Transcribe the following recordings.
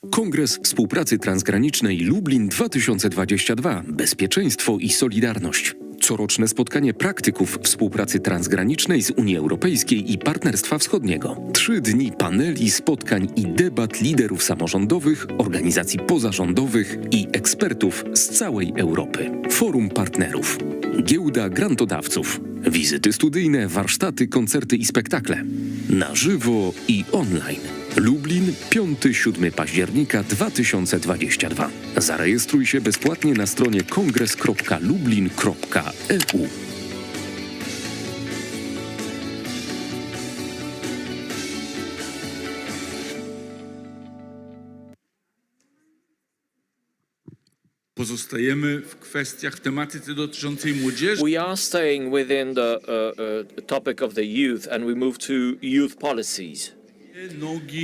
Kongres Współpracy Transgranicznej Lublin 2022. Bezpieczeństwo i solidarność. Coroczne spotkanie praktyków współpracy transgranicznej z Unii Europejskiej i Partnerstwa Wschodniego. 3 dni paneli, spotkań i debat liderów samorządowych, organizacji pozarządowych i ekspertów z całej Europy. Forum partnerów. Giełda grantodawców. Wizyty studyjne, warsztaty, koncerty i spektakle. Na żywo i online. Lublin, 5-7 października 2022. Zarejestruj się bezpłatnie na stronie kongres.lublin.eu. Pozostajemy w kwestiach, w tematyce dotyczącej młodzieży. We are staying within the topic of the youth, and we move to youth policies.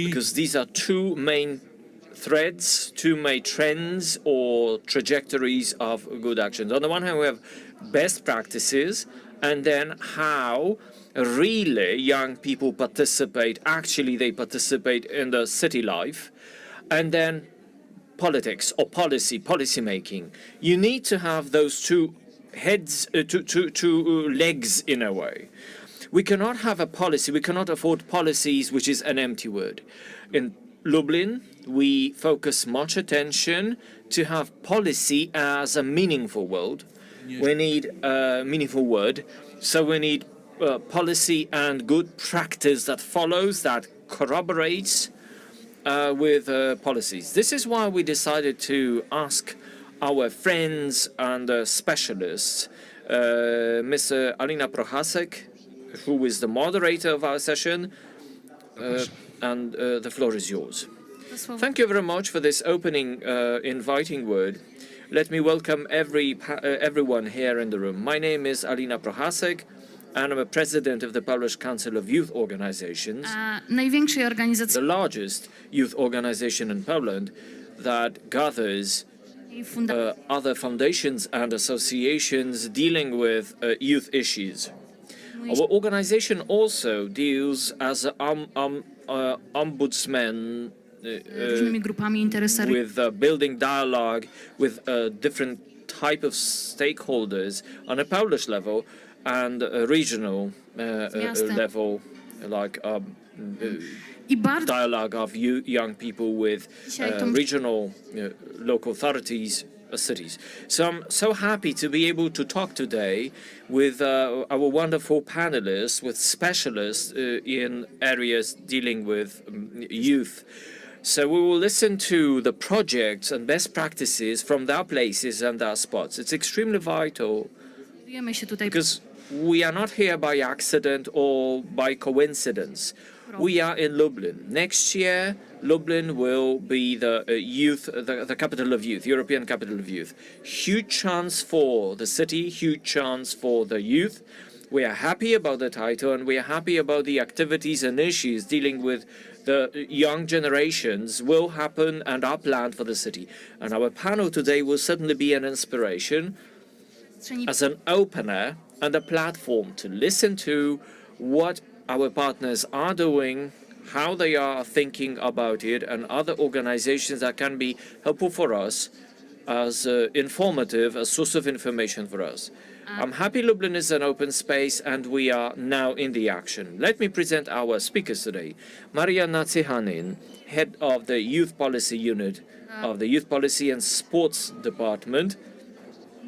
Because these are two main threads, two main trends or trajectories of good actions. On the one hand, we have best practices, and then how really young people participate, actually they participate in the city life, and then politics or policy making. You need to have those two heads, two legs in a way. We cannot have a policy, we cannot afford policies which is an empty word. In Lublin, we focus much attention to have policy as a meaningful word. We need a meaningful word, so we need policy and good practice that follows, that corroborates with policies. This is why we decided to ask our friends and specialists, Ms. Alina Prochasek, who is the moderator of our session, and the floor is yours. Thank you very much for this opening, inviting word. Let me welcome everyone here in the room. My name is Alina Prochasek, and I'm a president of the Polish Council of Youth Organizations, the largest youth organization in Poland that gathers other foundations and associations dealing with youth issues. Our organization also deals as an ombudsman with building dialogue with different type of stakeholders on a Polish level and a regional level, like dialogue of young people with regional local authorities, cities. So I'm so happy to be able to talk today with our wonderful panelists, with specialists in areas dealing with youth. So we will listen to the projects and best practices from their places and their spots. It's extremely vital because we are not here by accident or by coincidence. We are in Lublin. Next year, Lublin will be the the capital of youth, European capital of youth. Huge chance for the city, huge chance for the youth. We are happy about the title, and we are happy about the activities and issues dealing with the young generations will happen and are planned for the city. And our panel today will certainly be an inspiration as an opener and a platform to listen to what our partners are doing, how they are thinking about it, and other organizations that can be helpful for us as informative, a source of information for us. I'm happy Lublin is an open space and we are now in the action. Let me present our speakers today. Mariana, head of the Youth Policy Unit of the Youth Policy and Sports Department.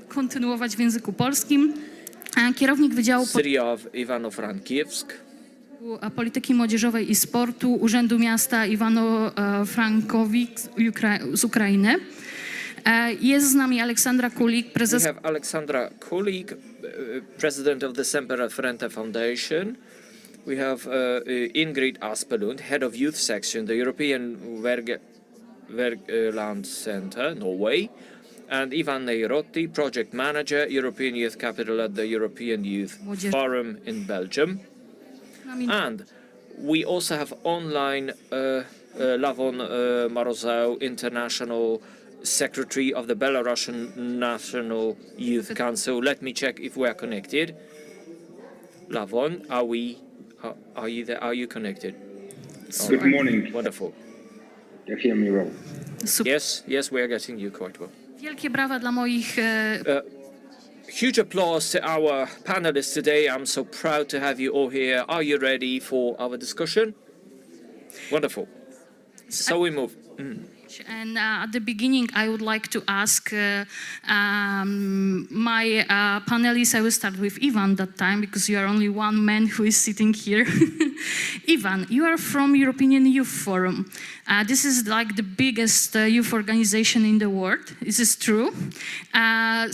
Kontynuować w języku polskim. Kierownik Wydziału City of Ivano-Frankivsk. Polityki Młodzieżowej i Sportu Urzędu Miasta Ivano-Frankivsk z Ukrainy. Jest z nami Aleksandra Kulik, prezes... We have Aleksandra Kulik, president of the Semper and Frente Foundation. We have Ingrid Aspelund, head of youth section, the European Wergeland Center, Norway. And Neirotti, project manager, European Youth Capital at the European Youth Forum in Belgium. And we also have online Lavon Marozau, international secretary of the Belarusian National Youth Council. Let me check if we are connected. Lavon, are you there? Are you connected? Good morning. Wonderful. You hear me well? Super. Yes, we are getting you quite well. Wielkie brawa dla moich Huge applause to our panelists today. I'm so proud to have you all here. Are you ready for our discussion? Wonderful. So we move. And at the beginning, I would like to ask my panelists. I will start with Ivan that time because you are only one man who is sitting here. Ivan, you are from European Youth Forum. This is like the biggest youth organization in the world. Is this true? I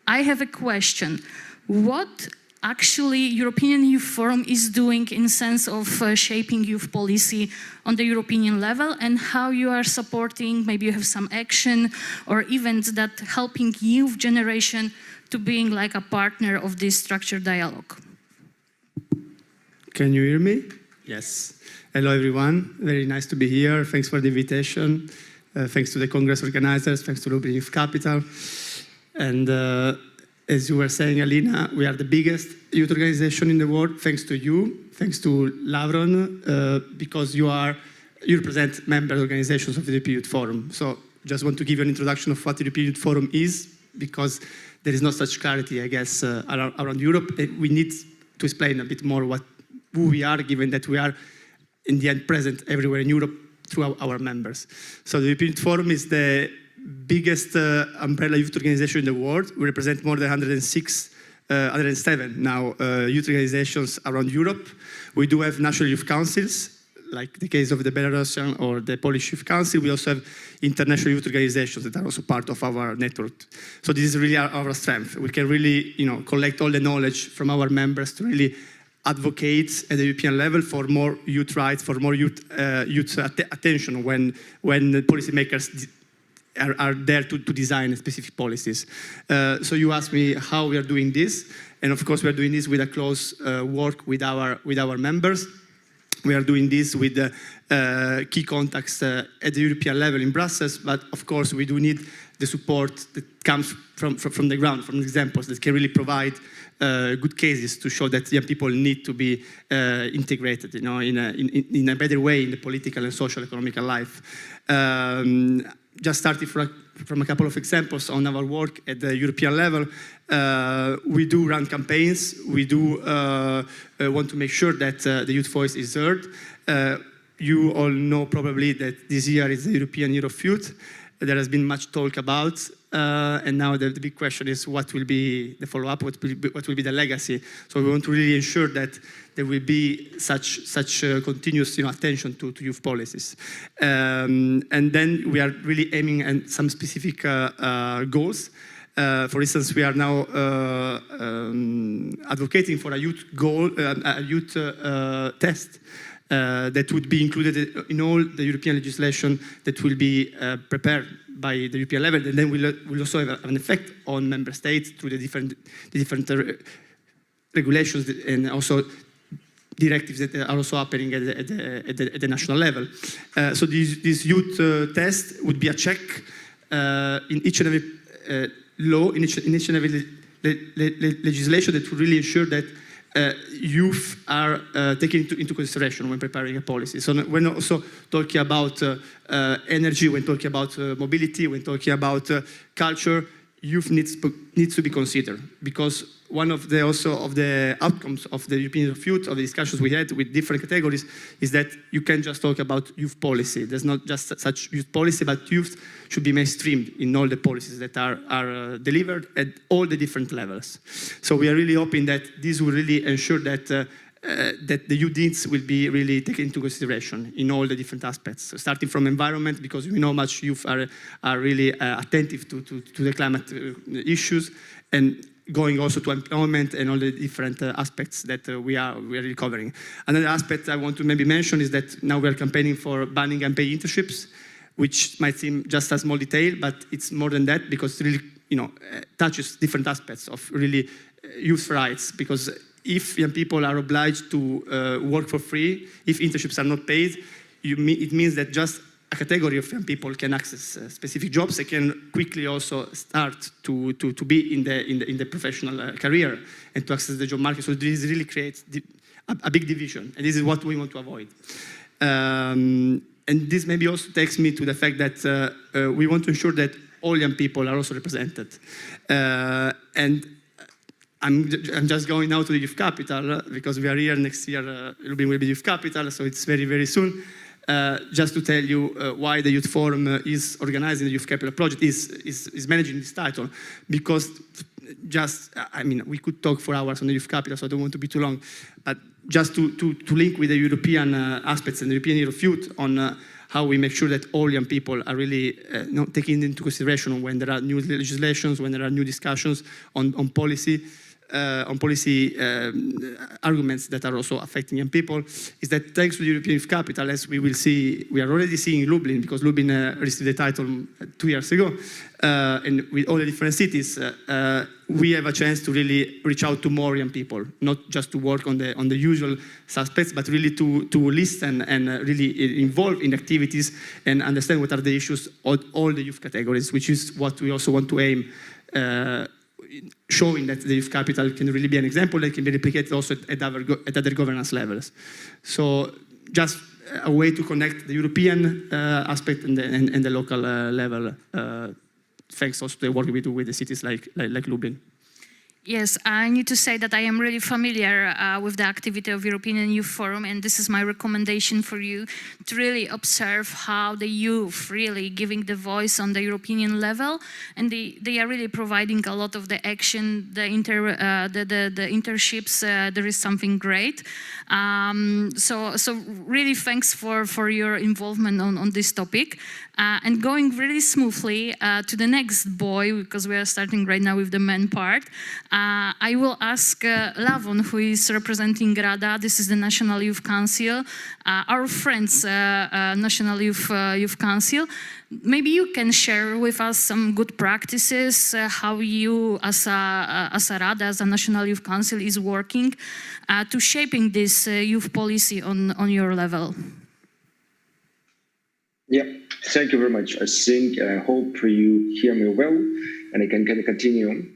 have a question. What actually European Youth Forum is doing in sense of shaping youth policy on the European level, and how you are supporting, maybe you have some action or events that helping youth generation to being like a partner of this structured dialogue? Can you hear me? Yes. Hello everyone, very nice to be here. Thanks for the invitation. Thanks to the Congress organizers, thanks to Lublin Youth Capital. And as you were saying, Alina, we are the biggest youth organization in the world, thanks to you, thanks to Lavon, because you represent member organizations of the European Youth Forum. So just want to give you an introduction of what the European Youth Forum is, because there is not such clarity, I guess, around Europe. We need to explain a bit more who we are, given that we are, in the end, present everywhere in Europe through our members. So the European Youth Forum is the biggest umbrella youth organization in the world. We represent more than 107 now youth organizations around Europe. We do have national youth councils, like the case of the Belarusian or the Polish Youth Council. We also have international youth organizations that are also part of our network. So this is really our strength. We can really, collect all the knowledge from our members to really advocate at the European level for more youth rights, for more youth attention when the policymakers are there to design specific policies. So you asked me how we are doing this, and of course we are doing this with a close work with our members. We are doing this with key contacts at the European level in Brussels, but of course we do need the support that comes from the ground, from examples that can really provide good cases to show that young people need to be integrated, in a better way in the political and social economical life. Just starting from a couple of examples on our work at the European level, we do run campaigns. We do want to make sure that the youth voice is heard. You all know probably that this year is the European Year of Youth. There has been much talk about, and now the big question is what will be the follow-up, what will be the legacy. So we want to really ensure that there will be such continuous attention to youth policies. And then we are really aiming at some specific goals. For instance, we are now advocating for a youth goal, a youth test that would be included in all the European legislation that will be prepared by the European level, and then will also have an effect on member states through the different regulations and also directives that are also happening at the national level. So this youth test would be a check in each and every law, in each and every legislation that would really ensure that youth are taken into consideration when preparing a policy. So we're also talking about energy, when talking about mobility, when talking about culture, youth needs to be considered, because one of the outcomes of the European Youth, of the discussions we had with different categories, is that you can't just talk about youth policy. There's not just such youth policy, but youth should be mainstreamed in all the policies that are delivered at all the different levels. So we are really hoping that this will really ensure that that the youth needs will be really taken into consideration in all the different aspects, so starting from environment, because we know much youth are really attentive to the climate issues, and going also to employment and all the different aspects that we are really covering. Another aspect I want to maybe mention is that now we are campaigning for banning unpaid internships, which might seem just a small detail, but it's more than that, because it really touches different aspects of really youth rights, because if young people are obliged to work for free, if internships are not paid, it means that just a category of young people can access specific jobs. They can quickly also start to be in the professional career and to access the job market. So this really creates a big division, and this is what we want to avoid. and this maybe also takes me to the fact that we want to ensure that all young people are also represented. And I'm just going now to the youth capital because we are here next year. Lublin will be youth capital, so it's very, very soon. Just to tell you why the Youth Forum is organizing the Youth Capital project, is managing this title, because I mean, we could talk for hours on the Youth Capital, so I don't want to be too long, but just to link with the European aspects and the European Year of Youth on how we make sure that all young people are really taken into consideration when there are new legislations, when there are new discussions on policy arguments that are also affecting young people, is that thanks to the European Youth Capital, as we will see, we are already seeing Lublin, because Lublin received the title 2 years ago, and with all the different cities, we have a chance to really reach out to more young people, not just to work on the usual suspects, but really to listen and really involve in activities and understand what are the issues of all the youth categories, which is what we also want to aim, showing that the youth capital can really be an example that can be replicated also at other governance levels. So just a way to connect the European aspect and the local level, thanks also to the work we do with the cities like Lublin. Yes, I need to say that I am really familiar with the activity of European Youth Forum, and this is my recommendation for you to really observe how the youth really giving the voice on the European level, and they are really providing a lot of the action, the internships. There is something great. So really thanks for your involvement on this topic. And going really smoothly to the next boy, because we are starting right now with the men part. I will ask Lavon, who is representing RADA. This is the National Youth Council, our friends, National Youth Council. Maybe you can share with us some good practices, how you, as a RADA, as a National Youth Council, is working to shaping this youth policy on your level. Yeah, thank you very much. I think, I hope you hear me well, and I can continue.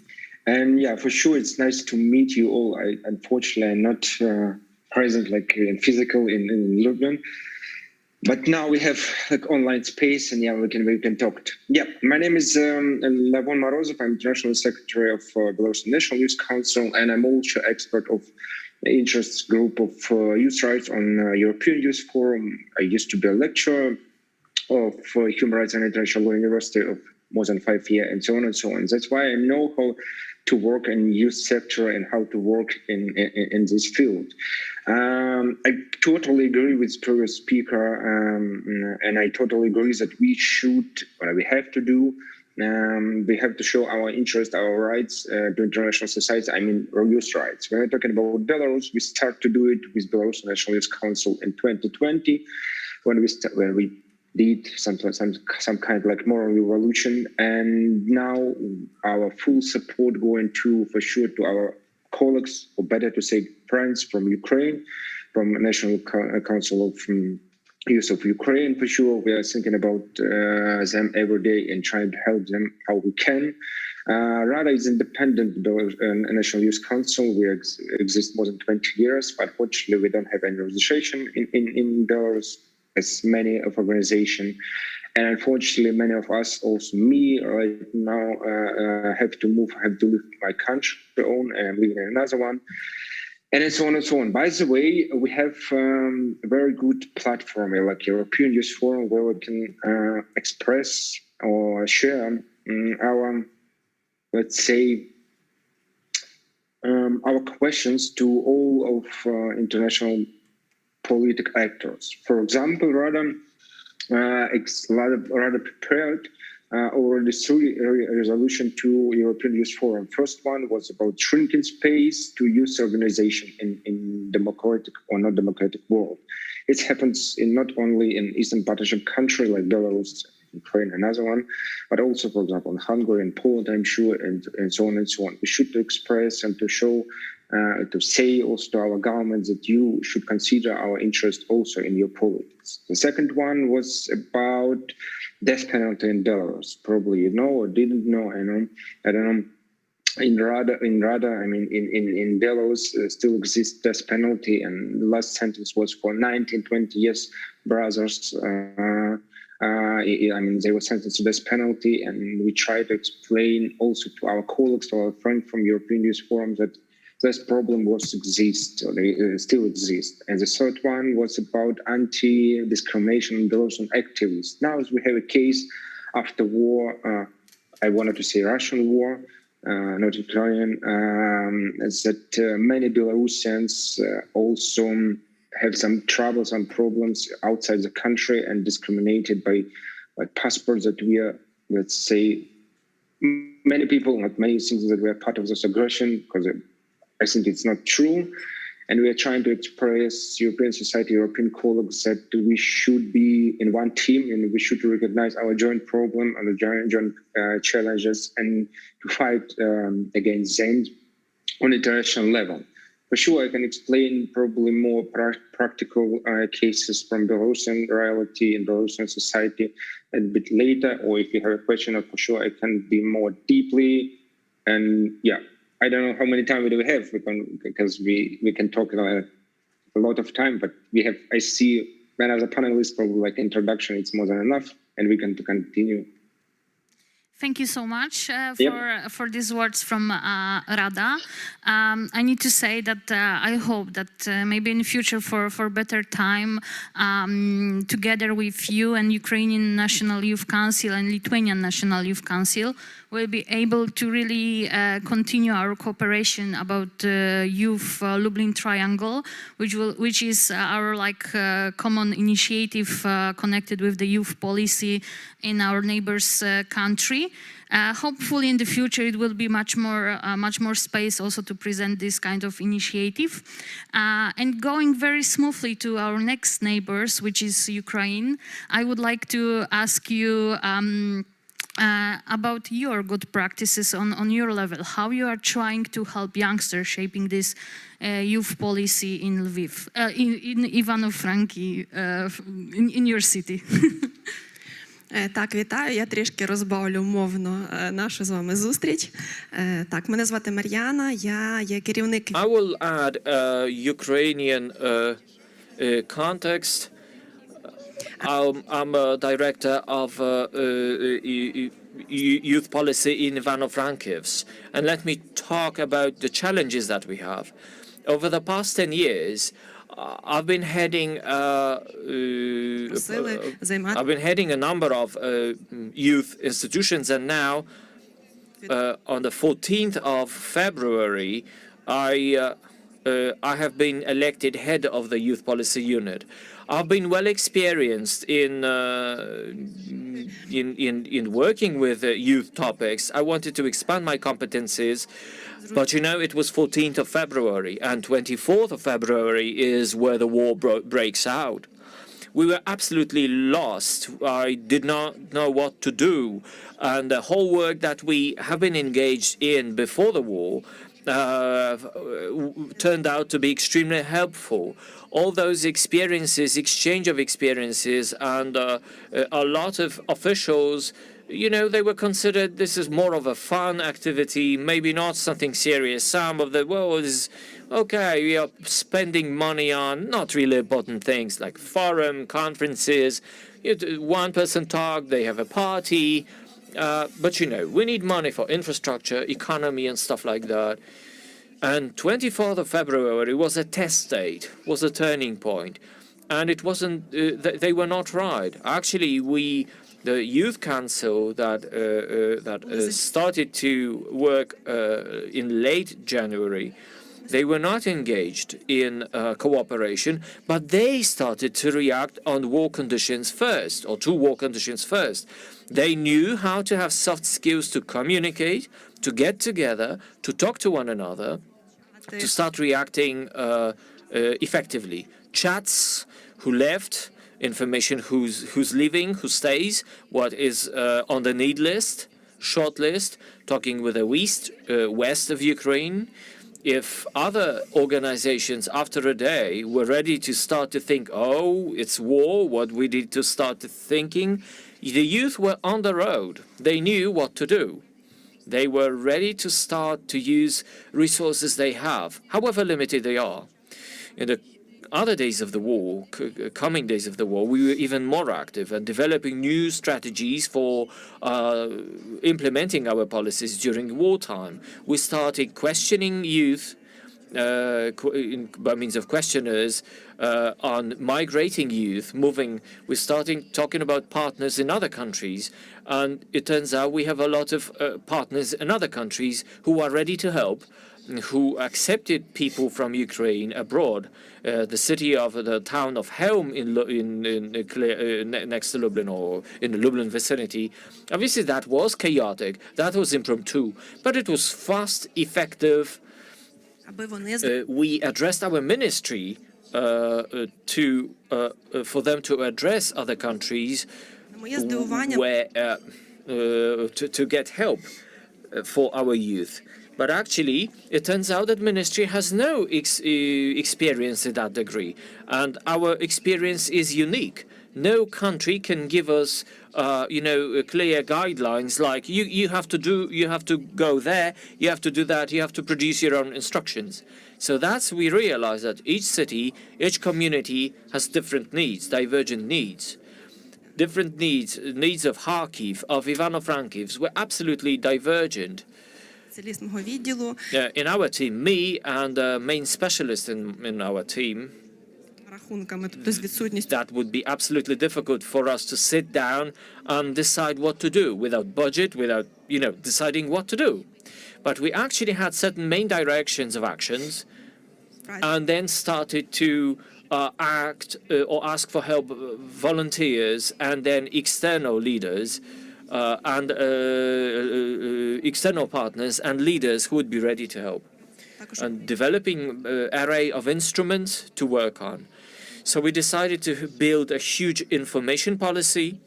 And yeah, for sure, it's nice to meet you all. Unfortunately, I'm not present like in physical in Lublin, but now we have like online space, and yeah, we can talk. Yeah, my name is Lavon Marozau. I'm International Secretary of Belarusian National Youth Council, and I'm also expert of the interest group of youth rights on European Youth Forum. I used to be a lecturer of human rights and international law university of more than 5 years, and so on and so on. That's why I know how to work in youth sector and how to work in this field. I totally agree with previous speaker, and I totally agree that we should, what we have to do, we have to show our interest, our rights to international society. I mean, youth rights. When we're talking about Belarus, we start to do it with Belarus National Youth Council in 2020, when we did some kind of like moral revolution, and now our full support going to, for sure, to our colleagues, or better to say friends from Ukraine, from National Council of Youth of Ukraine. For sure, we are thinking about them every day and trying to help them how we can. RADA is independent National Youth Council. We exist more than 20 years, but fortunately we don't have any registration in Belarus, as many of organizations, and unfortunately many of us, also me right now, have to leave my country own, and I'm living in another one, and so on and so on. By the way, we have a very good platform like European Youth Forum, where we can express or share our, let's say, our questions to all of international political actors. For example, RADA prepared already 3 resolutions to European Youth Forum. First one was about shrinking space to youth organization in democratic or not democratic world. It happens not only in Eastern Partnership country like Belarus, Ukraine, another one, but also, for example, in Hungary and Poland, I'm sure, and so on and so on. We should express and to show, to say also to our government that you should consider our interest also in your politics. The second one was about death penalty in Belarus. Probably you know or didn't know, I don't know. in RADA, I mean, in Belarus still exists death penalty, and the last sentence was for 19, 20 years brothers. I mean, they were sentenced to death penalty, and we try to explain also to our colleagues, to our friends from European Youth Forum, that this problem was exist, or they still exist. And the third one was about anti-discrimination in Belarusian activists. Now we have a case after war, I wanted to say Russian war, not Ukrainian, that many Belarusians also have some troubles and problems outside the country and discriminated by passports, that we are, let's say, many people, not many, think that we are part of this aggression, because I think it's not true. And we are trying to express European society, European colleagues, that we should be in one team, and we should recognize our joint problem and the joint challenges, and to fight against them on international level. For sure, I can explain probably more practical cases from Belarusian reality and Belarusian society a bit later, or if you have a question, for sure I can be more deeply. And yeah, I don't know how many time we have, because we can talk a lot of time, but we have, I see, when as a panelist, probably like introduction, it's more than enough, and we can continue. Thank you so much for these words from RADA. I need to say that I hope that maybe in the future for better time, together with you and Ukrainian National Youth Council and Lithuanian National Youth Council, we'll be able to really continue our cooperation about Youth Lublin Triangle, which is our common initiative connected with the youth policy in our neighbors' country. Hopefully in the future it will be much more space also to present this kind of initiative. And going very smoothly to our next neighbors, which is Ukraine, I would like to ask you about your good practices on your level, how you are trying to help youngsters shaping this youth policy in Lviv, in Ivano-Frankivsk, in your city. Так, вітаю. Я трішки розбавлю мовно нашу з вами зустріч. Так, мене звати Мар'яна, я є керівник... I will add Ukrainian context. I'm a director of youth policy in Ivano-Frankivsk. And let me talk about the challenges that we have. Over the past 10 years, I've been heading a number of youth institutions, and now on the 14th of February, I have been elected head of the youth policy unit. I've been well experienced in working with youth topics. I wanted to expand my competencies. But you know, it was 14th of February, and 24th of February is where the war breaks out. We were absolutely lost. I did not know what to do. And the whole work that we have been engaged in before the war turned out to be extremely helpful. All those experiences, exchange of experiences, and a lot of officials, you know, they were considered, this is more of a fun activity, maybe not something serious. Some of the, well, is okay, we are spending money on not really important things like forum, conferences. One person talk, they have a party. But, you know, we need money for infrastructure, economy, and stuff like that. And 24th of February was a test date, was a turning point. And it wasn't, they were not right. Actually, the youth council that started to work in late January, they were not engaged in cooperation, but they started to react on war conditions first, or to war conditions first. They knew how to have soft skills to communicate, to get together, to talk to one another, to start reacting effectively. Chats, who left, information who's leaving, who stays, what is on the need list, short list, talking with the west of Ukraine. If other organizations after a day were ready to start to think, oh, it's war, what we need to start thinking, the youth were on the road. They knew what to do. They were ready to start to use resources they have, however limited they are. In the other days of the war, coming days of the war, we were even more active and developing new strategies for implementing our policies during wartime. We started questioning youth by means of questionnaires on migrating youth, we started talking about partners in other countries, and it turns out we have a lot of partners in other countries who are ready to help, who accepted people from Ukraine abroad. The town of Helm next to Lublin, or in the Lublin vicinity, obviously that was chaotic, that was impromptu, but it was fast, effective. We addressed our ministry for them to address other countries where to get help for our youth. But actually, it turns out that ministry has no experience to that degree, and our experience is unique. No country can give us, clear guidelines like you have to go there, you have to do that, you have to produce your own instructions. So we realize that each city, each community has different needs, divergent needs. Different needs of Kharkiv, of Ivano-Frankivsk were absolutely divergent. In our team, me and the main specialist in our team, that would be absolutely difficult for us to sit down and decide what to do without budget, without, deciding what to do. But we actually had certain main directions of actions, and then started to act or ask for help volunteers and then external leaders and external partners and leaders who would be ready to help, and developing an array of instruments to work on. So we decided to build a huge information policy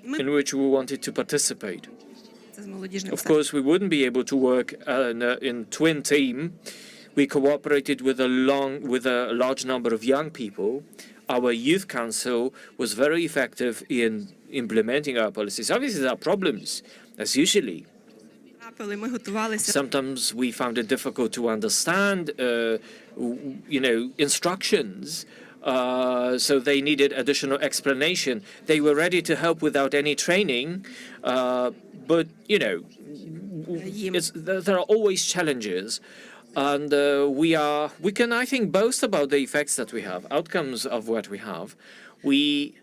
in which we wanted to participate. Of course, we wouldn't be able to work in twin team. We cooperated with a large number of young people. Our youth council was very effective in implementing our policies. Obviously, there are problems, as usually. Sometimes we found it difficult to understand, instructions. So they needed additional explanation. They were ready to help without any training, but there are always challenges. And we can, I think, boast about the effects that we have, outcomes of what we have. We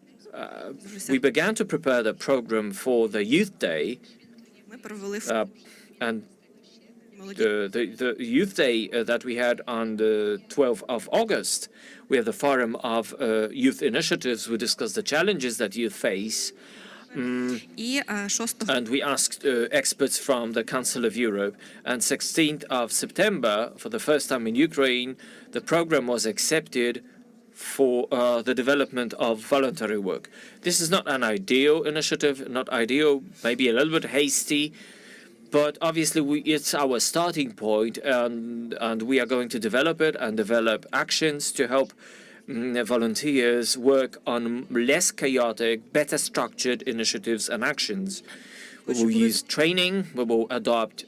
began to prepare the program for the Youth Day, and the Youth Day that we had on the 12th of August. We have the Forum of Youth Initiatives. We discussed the challenges that youth face. And we asked experts from the Council of Europe. And 16th of September, for the first time in Ukraine, the program was accepted for the development of voluntary work. This is not an ideal initiative, not ideal, maybe a little bit hasty, but obviously it's our starting point, and we are going to develop it and develop actions to help volunteers work on less chaotic, better structured initiatives and actions. We will use training, we will adopt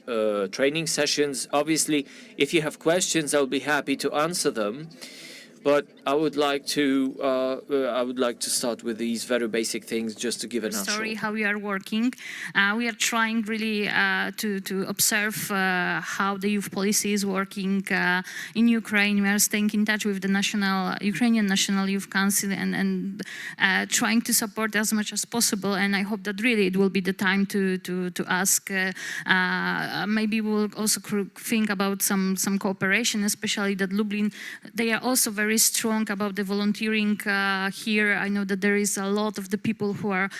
training sessions. Obviously, if you have questions, I'll be happy to answer them. But I would like to start with these very basic things just to give an answer. Story how we are working. We are trying really to observe how the youth policy is working in Ukraine. We are staying in touch with the Ukrainian National Youth Council and trying to support as much as possible. And I hope that really it will be the time to ask. Maybe we'll also think about some cooperation, especially that Lublin. They are also very strong about the volunteering here. I know that there is a lot of the people who are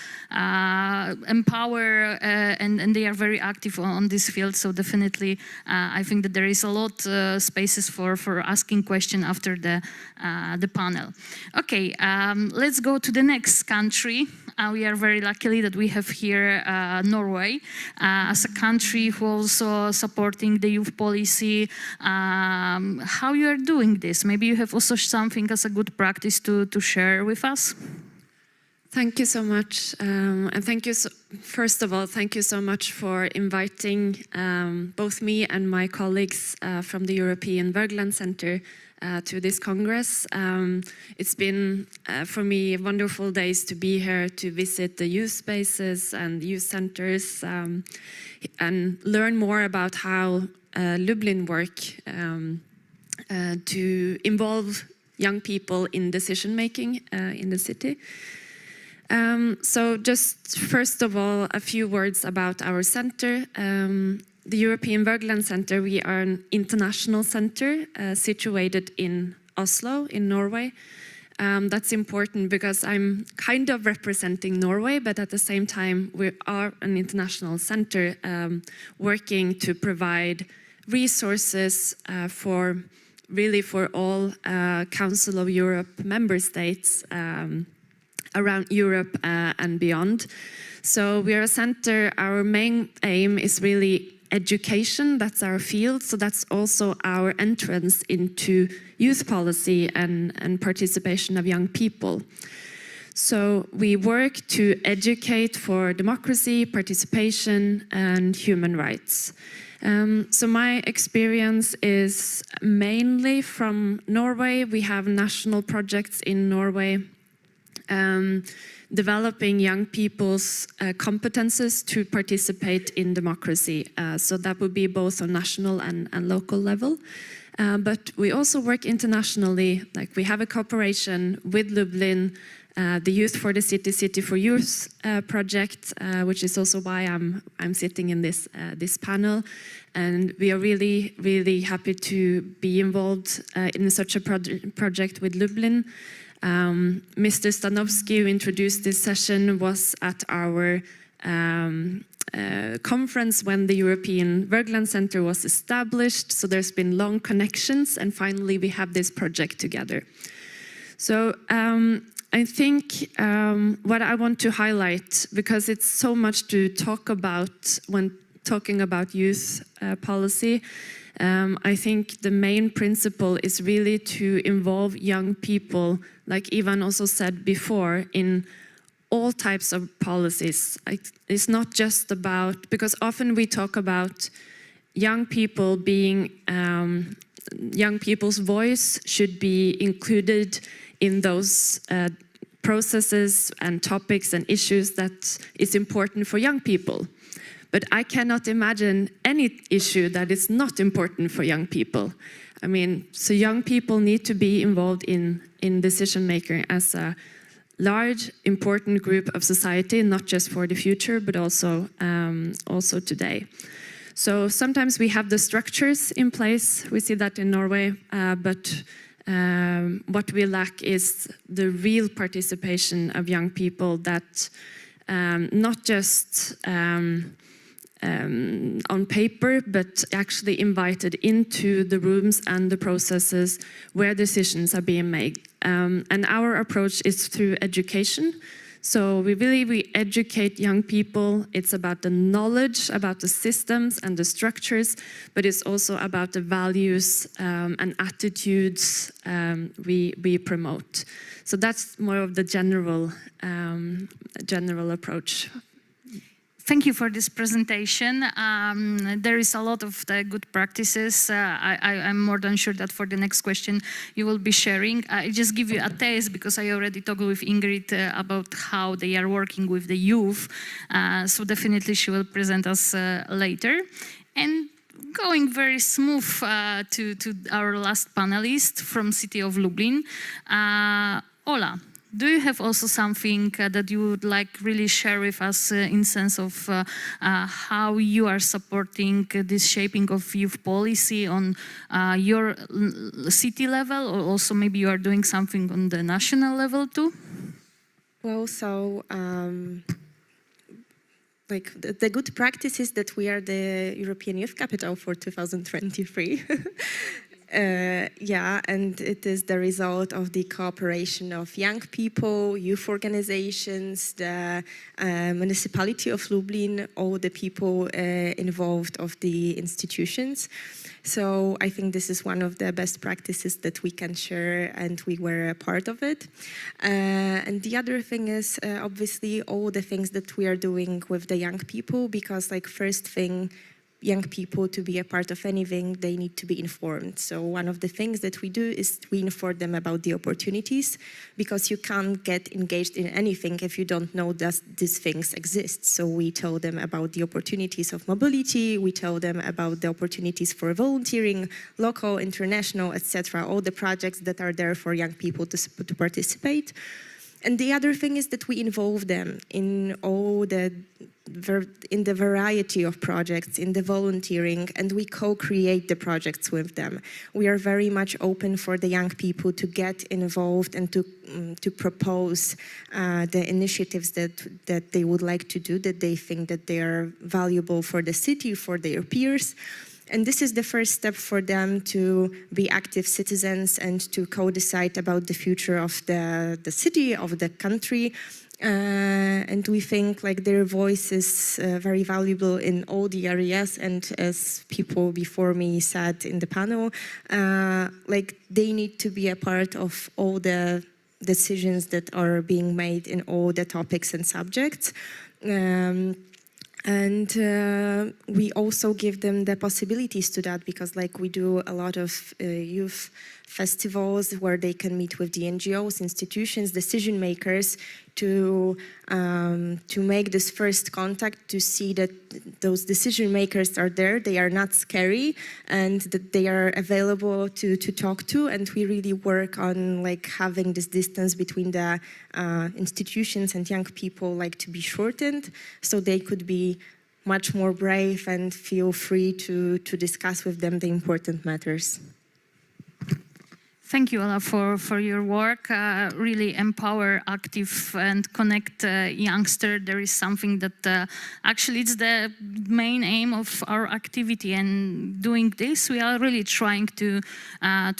empowered and they are very active on this field. So definitely, I think that there is a lot spaces for asking questions after the panel. Okay, let's go to the next country. We are very lucky that we have here Norway as a country who also supporting the youth policy. How you are doing this? Maybe you have also something as a good practice to share with us? Thank you so much. And thank you, first of all, thank you so much for inviting both me and my colleagues from the European Wergeland Center to this Congress. It's been, for me, wonderful days to be here to visit the youth spaces and youth centers and learn more about how Lublin work to involve young people in decision-making in the city. So just first of all, a few words about our center. The European Wergeland Center, we are an international center situated in Oslo, in Norway. That's important because I'm kind of representing Norway, but at the same time, we are an international center working to provide resources for all Council of Europe member states around Europe and beyond. So we are a center, our main aim is really education, that's our field, so that's also our entrance into youth policy and participation of young people. So we work to educate for democracy, participation and human rights. So my experience is mainly from Norway. We have national projects in Norway developing young people's competences to participate in democracy. So that would be both on national and local level. But we also work internationally, like we have a cooperation with Lublin, the Youth for the City, City for Youth project, which is also why I'm sitting in this panel. And we are really, really happy to be involved in such a project with Lublin. Mr. Stanovsky, who introduced this session, was at our conference when the European Wergeland Center was established. So there's been long connections, and finally we have this project together. So I think what I want to highlight, because it's so much to talk about when talking about youth policy, I think the main principle is really to involve young people, like Ivan also said before, in all types of policies. It's not just about, because often we talk about young people being, young people's voice should be included in those processes and topics and issues that is important for young people. But I cannot imagine any issue that is not important for young people. I mean, so young people need to be involved in decision making as a large, important group of society, not just for the future, but also today. So sometimes we have the structures in place. We see that in Norway, but what we lack is the real participation of young people that not just on paper, but actually invited into the rooms and the processes where decisions are being made. And our approach is through education. So we educate young people. It's about the knowledge, about the systems and the structures, but it's also about the values and attitudes we promote. So that's more of the general approach. Thank you for this presentation. There is a lot of the good practices. I'm more than sure that for the next question you will be sharing. I just give you a taste because I already talked with Ingrid about how they are working with the youth. So definitely she will present us later. And going very smooth to our last panelist from City of Lublin, Ola. Do you have also something that you would like really share with us in sense of how you are supporting this shaping of youth policy on your city level, or also maybe you are doing something on the national level too? Well, so like the good practice is that we are the European Youth Capital for 2023. Yeah, and it is the result of the cooperation of young people, youth organizations, the municipality of Lublin, all the people involved of the institutions. So I think this is one of the best practices that we can share, and we were a part of it. And the other thing is obviously all the things that we are doing with the young people, because like first thing, young people to be a part of anything, they need to be informed. So one of the things that we do is we inform them about the opportunities, because you can't get engaged in anything if you don't know that these things exist. So we tell them about the opportunities of mobility, we tell them about the opportunities for volunteering, local, international, etc., all the projects that are there for young people to participate. And the other thing is that we involve them in all the variety of projects, in the volunteering, and we co-create the projects with them. We are very much open for the young people to get involved and to propose the initiatives that they would like to do, that they think that they are valuable for the city, for their peers. And this is the first step for them to be active citizens and to co-decide about the future of the city, of the country. And we think like their voice is very valuable in all the areas. And as people before me said in the panel, like they need to be a part of all the decisions that are being made in all the topics and subjects. And we also give them the possibilities to that, because like we do a lot of youth festivals where they can meet with the NGOs, institutions, decision makers to make this first contact, to see that those decision makers are there, they are not scary, and that they are available to talk to. And we really work on like having this distance between the institutions and young people like to be shortened, so they could be much more brave and feel free to discuss with them the important matters. Thank you, Ola, for your work. Really empower, active, and connect youngster. There is something that actually it's the main aim of our activity. And doing this, we are really trying to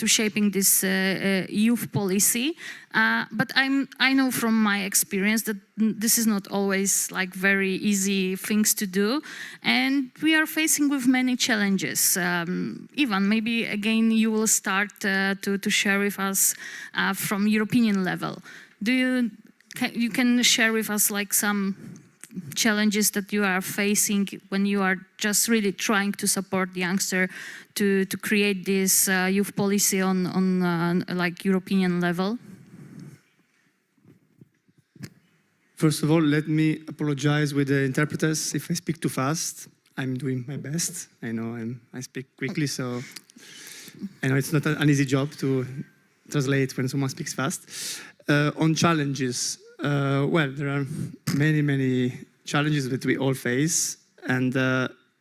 shaping this youth policy. But I know from my experience that this is not always like very easy things to do, and we are facing with many challenges. Ivan, maybe again you will start to share with us from European level. You can share with us like some challenges that you are facing when you are just really trying to support the youngster to create this youth policy on like European level? First of all, let me apologize with the interpreters if I speak too fast. I'm doing my best. I know I speak quickly, so I know it's not an easy job to translate when someone speaks fast. On challenges, well, there are many challenges that we all face. And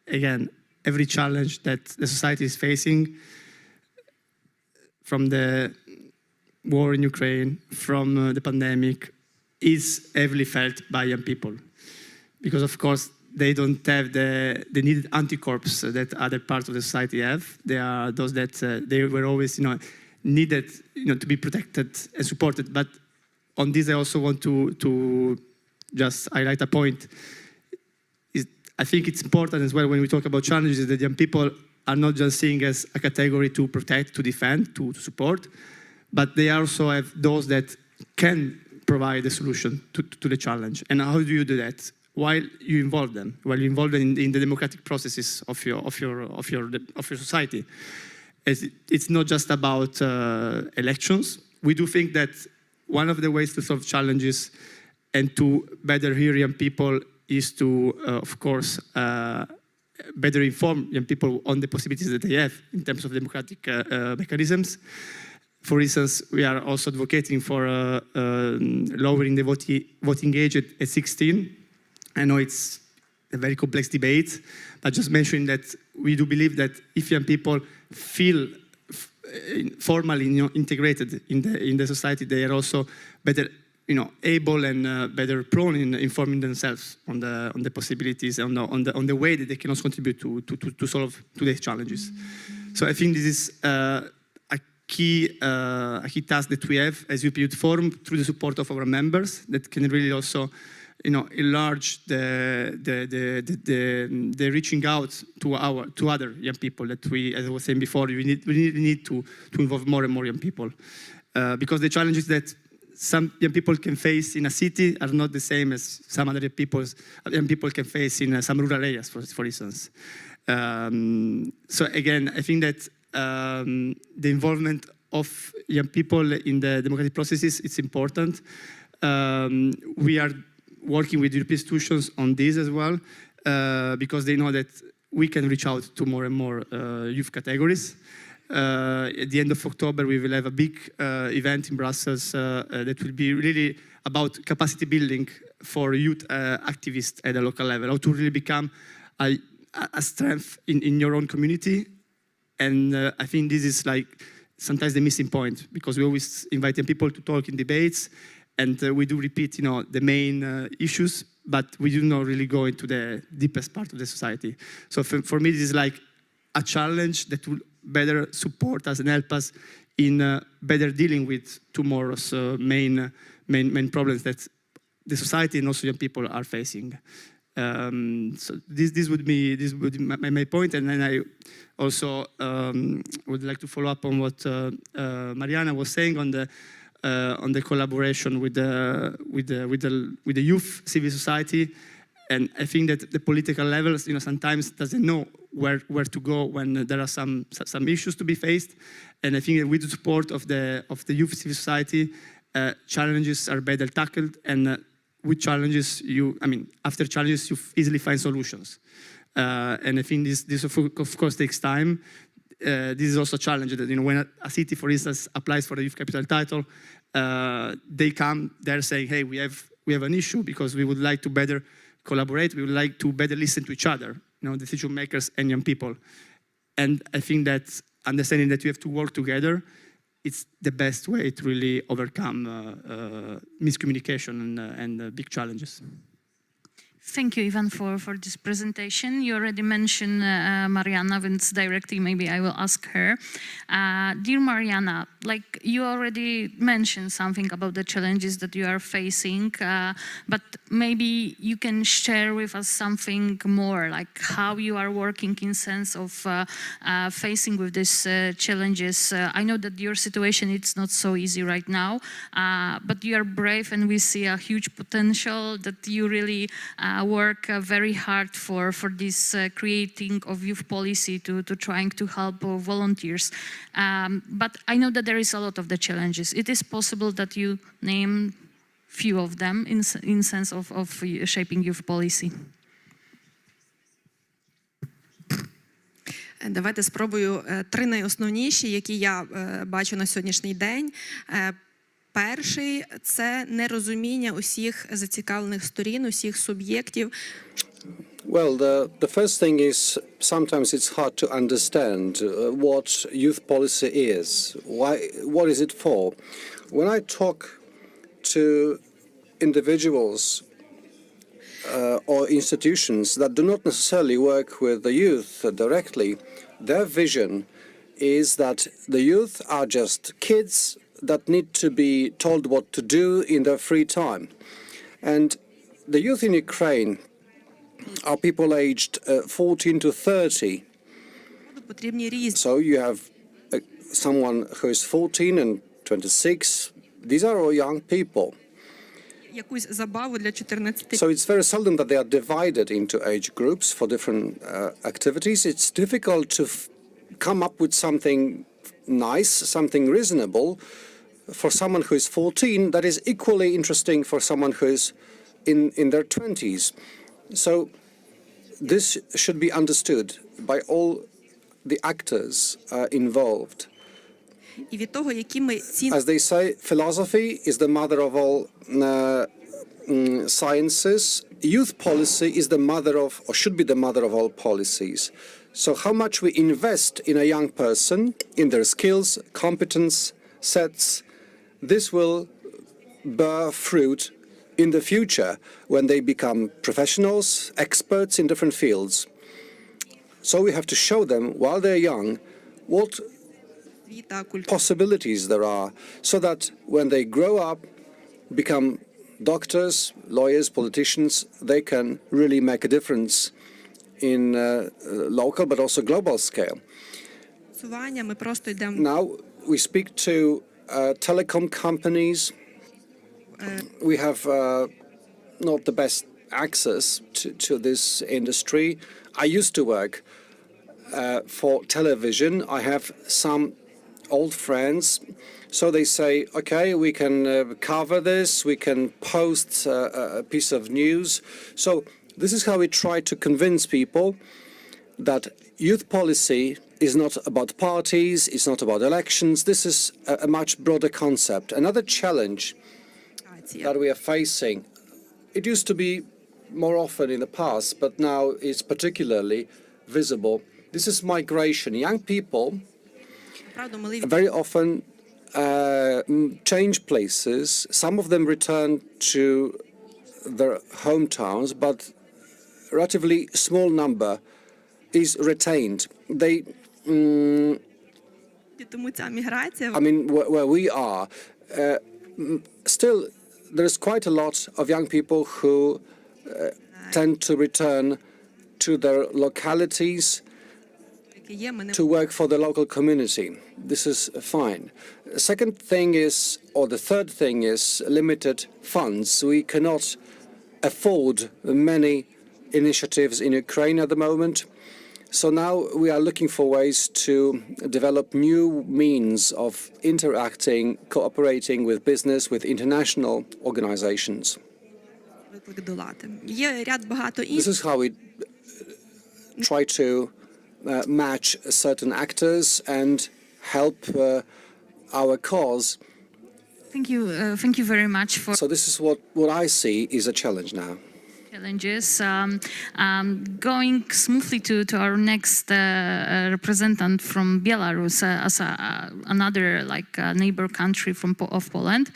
again, every challenge that the society is facing, from the war in Ukraine, from the pandemic, is heavily felt by young people, because of course they don't have the needed anticorps that other parts of the society have. They are those that they were always needed to be protected and supported. But on this I also want to just highlight a point. I think it's important as well when we talk about challenges that young people are not just seeing as a category to protect, to defend, to support, but they also have those that can provide a solution to the challenge. And how do you do that? While you involve them, while you involve them in the democratic processes of your society. It's not just about elections. We do think that one of the ways to solve challenges and to better hear young people is to, of course, better inform young people on the possibilities that they have in terms of democratic mechanisms. For instance, we are also advocating for lowering the voting age at 16. I know it's a very complex debate, but just mentioning that we do believe that if young people feel formally integrated in the society, they are also better able and better prone in informing themselves on the possibilities, on the way that they can also contribute to solve today's challenges. So I think this is key task that we have as European Youth Forum through the support of our members that can really also, enlarge the reaching out to other young people that we, as I was saying before, we need to involve more and more young people, because the challenges that some young people can face in a city are not the same as some other young people can face in some rural areas, for instance. So again, I think that the involvement of young people in the democratic processes is important. We are working with European institutions on this as well, because they know that we can reach out to more and more youth categories. At the end of October, we will have a big event in Brussels that will be really about capacity building for youth activists at a local level, how to really become a strength in your own community. And I think this is like sometimes the missing point, because we always invite people to talk in debates, and we do repeat, the main issues, but we do not really go into the deepest part of the society. So for me, this is like a challenge that will better support us and help us in better dealing with tomorrow's main problems that the society and also young people are facing. So this would be my point, and then I also would like to follow up on what Mariana was saying on the collaboration with the youth civil society. And I think that the political levels, sometimes doesn't know where to go when there are some issues to be faced. And I think that with the support of the youth civil society, challenges are better tackled, and with challenges, after challenges, you easily find solutions. And I think this of course takes time. This is also a challenge that, when a city, for instance, applies for the youth capital title, they come there saying, hey, we have an issue because we would like to better collaborate, we would like to better listen to each other, decision makers and young people. And I think that understanding that you have to work together, it's the best way to really overcome miscommunication and big challenges. Thank you, Ivan, for this presentation. You already mentioned Mariana, and directly maybe I will ask her. Dear Mariana, like you already mentioned something about the challenges that you are facing, but maybe you can share with us something more, like how you are working in sense of facing with these challenges. I know that your situation, it's not so easy right now, but you are brave, and we see a huge potential that you really work very hard for this creating of youth policy to trying to help volunteers. But I know that there is a lot of the challenges. It is possible that you name few of them in sense of shaping youth policy. Давайте спробую три найосновніші, які я бачу на сьогоднішній день. Перший – це нерозуміння усіх зацікавлених сторін, усіх суб'єктів. Well, the first thing is sometimes it's hard to understand what youth policy is. What is it for? When I talk to individuals or institutions that do not necessarily work with the youth directly, their vision is that the youth are just kids that need to be told what to do in their free time. And the youth in Ukraine are people aged 14 to 30. So you have someone who is 14 and 26. These are all young people. So it's very seldom that they are divided into age groups for different activities. It's difficult to come up with something nice, something reasonable for someone who is 14 that is equally interesting for someone who is in their 20s. So this should be understood by all the actors involved. As they say, philosophy is the mother of all sciences. Youth policy is the mother of, or should be the mother of all policies. So how much we invest in a young person, in their skills, competence, sets, this will bear fruit in the future when they become professionals, experts in different fields. So we have to show them while they're young what possibilities there are, so that when they grow up, become doctors, lawyers, politicians, they can really make a difference in local but also global scale. Now we speak to telecom companies. We have not the best access to this industry. I used to work for television. I have some old friends, so they say, okay, we can cover this, we can post a piece of news. So this is how we try to convince people that youth policy is not about parties, it's not about elections. This is a much broader concept. Another challenge that we are facing, it used to be more often in the past, but now it's particularly visible. This is migration. Young people very often change places. Some of them return to their hometowns, but a relatively small number is retained. They, I mean, where we are, still there's quite a lot of young people who tend to return to their localities to work for the local community. This is fine. Second thing is, or the third thing is, limited funds. We cannot afford many initiatives in Ukraine at the moment. So now we are looking for ways to develop new means of interacting, cooperating with business, with international organizations. This is how we try to match certain actors and help our cause. Thank you very much for So this is what I see is a challenge now. challenges. Going smoothly to our next representative from Belarus, as another neighbor country of Poland.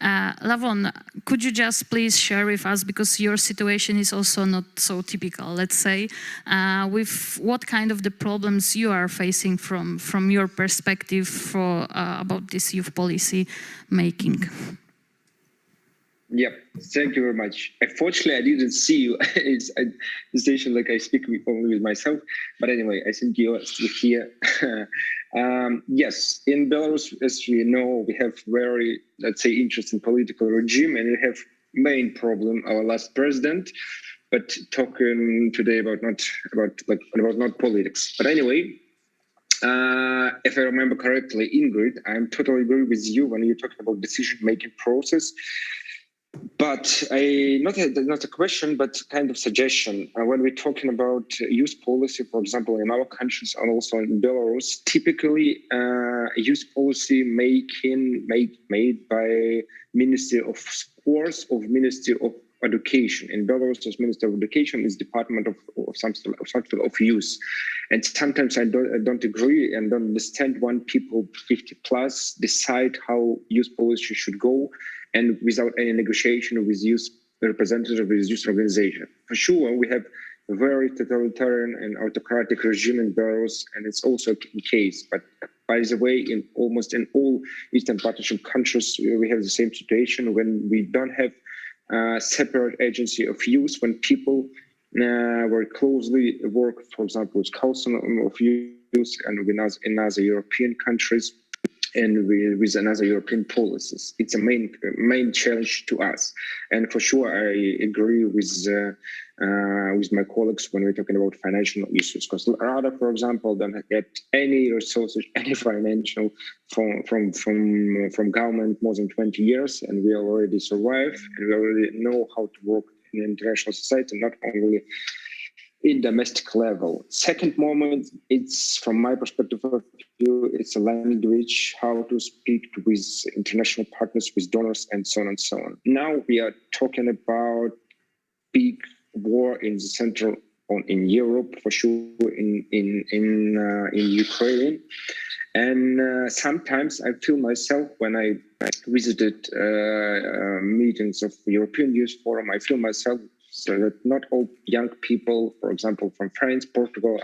Lavon, could you just please share with us, because your situation is also not so typical, let's say, with what kind of the problems you are facing from your perspective about this youth policy making? Yeah, thank you very much. Unfortunately, I didn't see you. It's a station like I speak only with myself. But anyway, I think you're still here. Yes, in Belarus, as we know, we have very, let's say, interesting political regime, and we have main problem, our last president. But talking today about not politics. But anyway, if I remember correctly, Ingrid, I'm totally agree with you when you're talking about decision-making process. But not a question, but kind of suggestion. When we're talking about youth policy, for example, in our countries and also in Belarus, typically youth policy made by Ministry of Sports or Ministry of Education. In Belarus, as Minister of Education is Department of something of Youth. And sometimes I don't agree and don't understand when people 50 plus decide how youth policy should go, and without any negotiation with youth representatives with youth organization. For sure, we have a very totalitarian and autocratic regime in Belarus, and it's also the case. But by the way, in almost in all Eastern Partnership countries, we have the same situation when we don't have a separate agency of youth, when people very closely work, for example, with Council of Youth and in other European countries, and with another European policies. It's a main challenge to us. And for sure, I agree with my colleagues when we're talking about financial issues, because RADA, for example, don't get any resources, any financial from government more than 20 years, and we already survive, and we already know how to work in international society, not only in domestic level. Second moment, it's from my perspective of view, it's a language, how to speak with international partners, with donors, and so on and so on. Now we are talking about big war in the center, in Europe, for sure, in Ukraine. And sometimes I feel myself, when I visited meetings of the European Youth Forum, I feel myself so that not all young people, for example, from France, Portugal,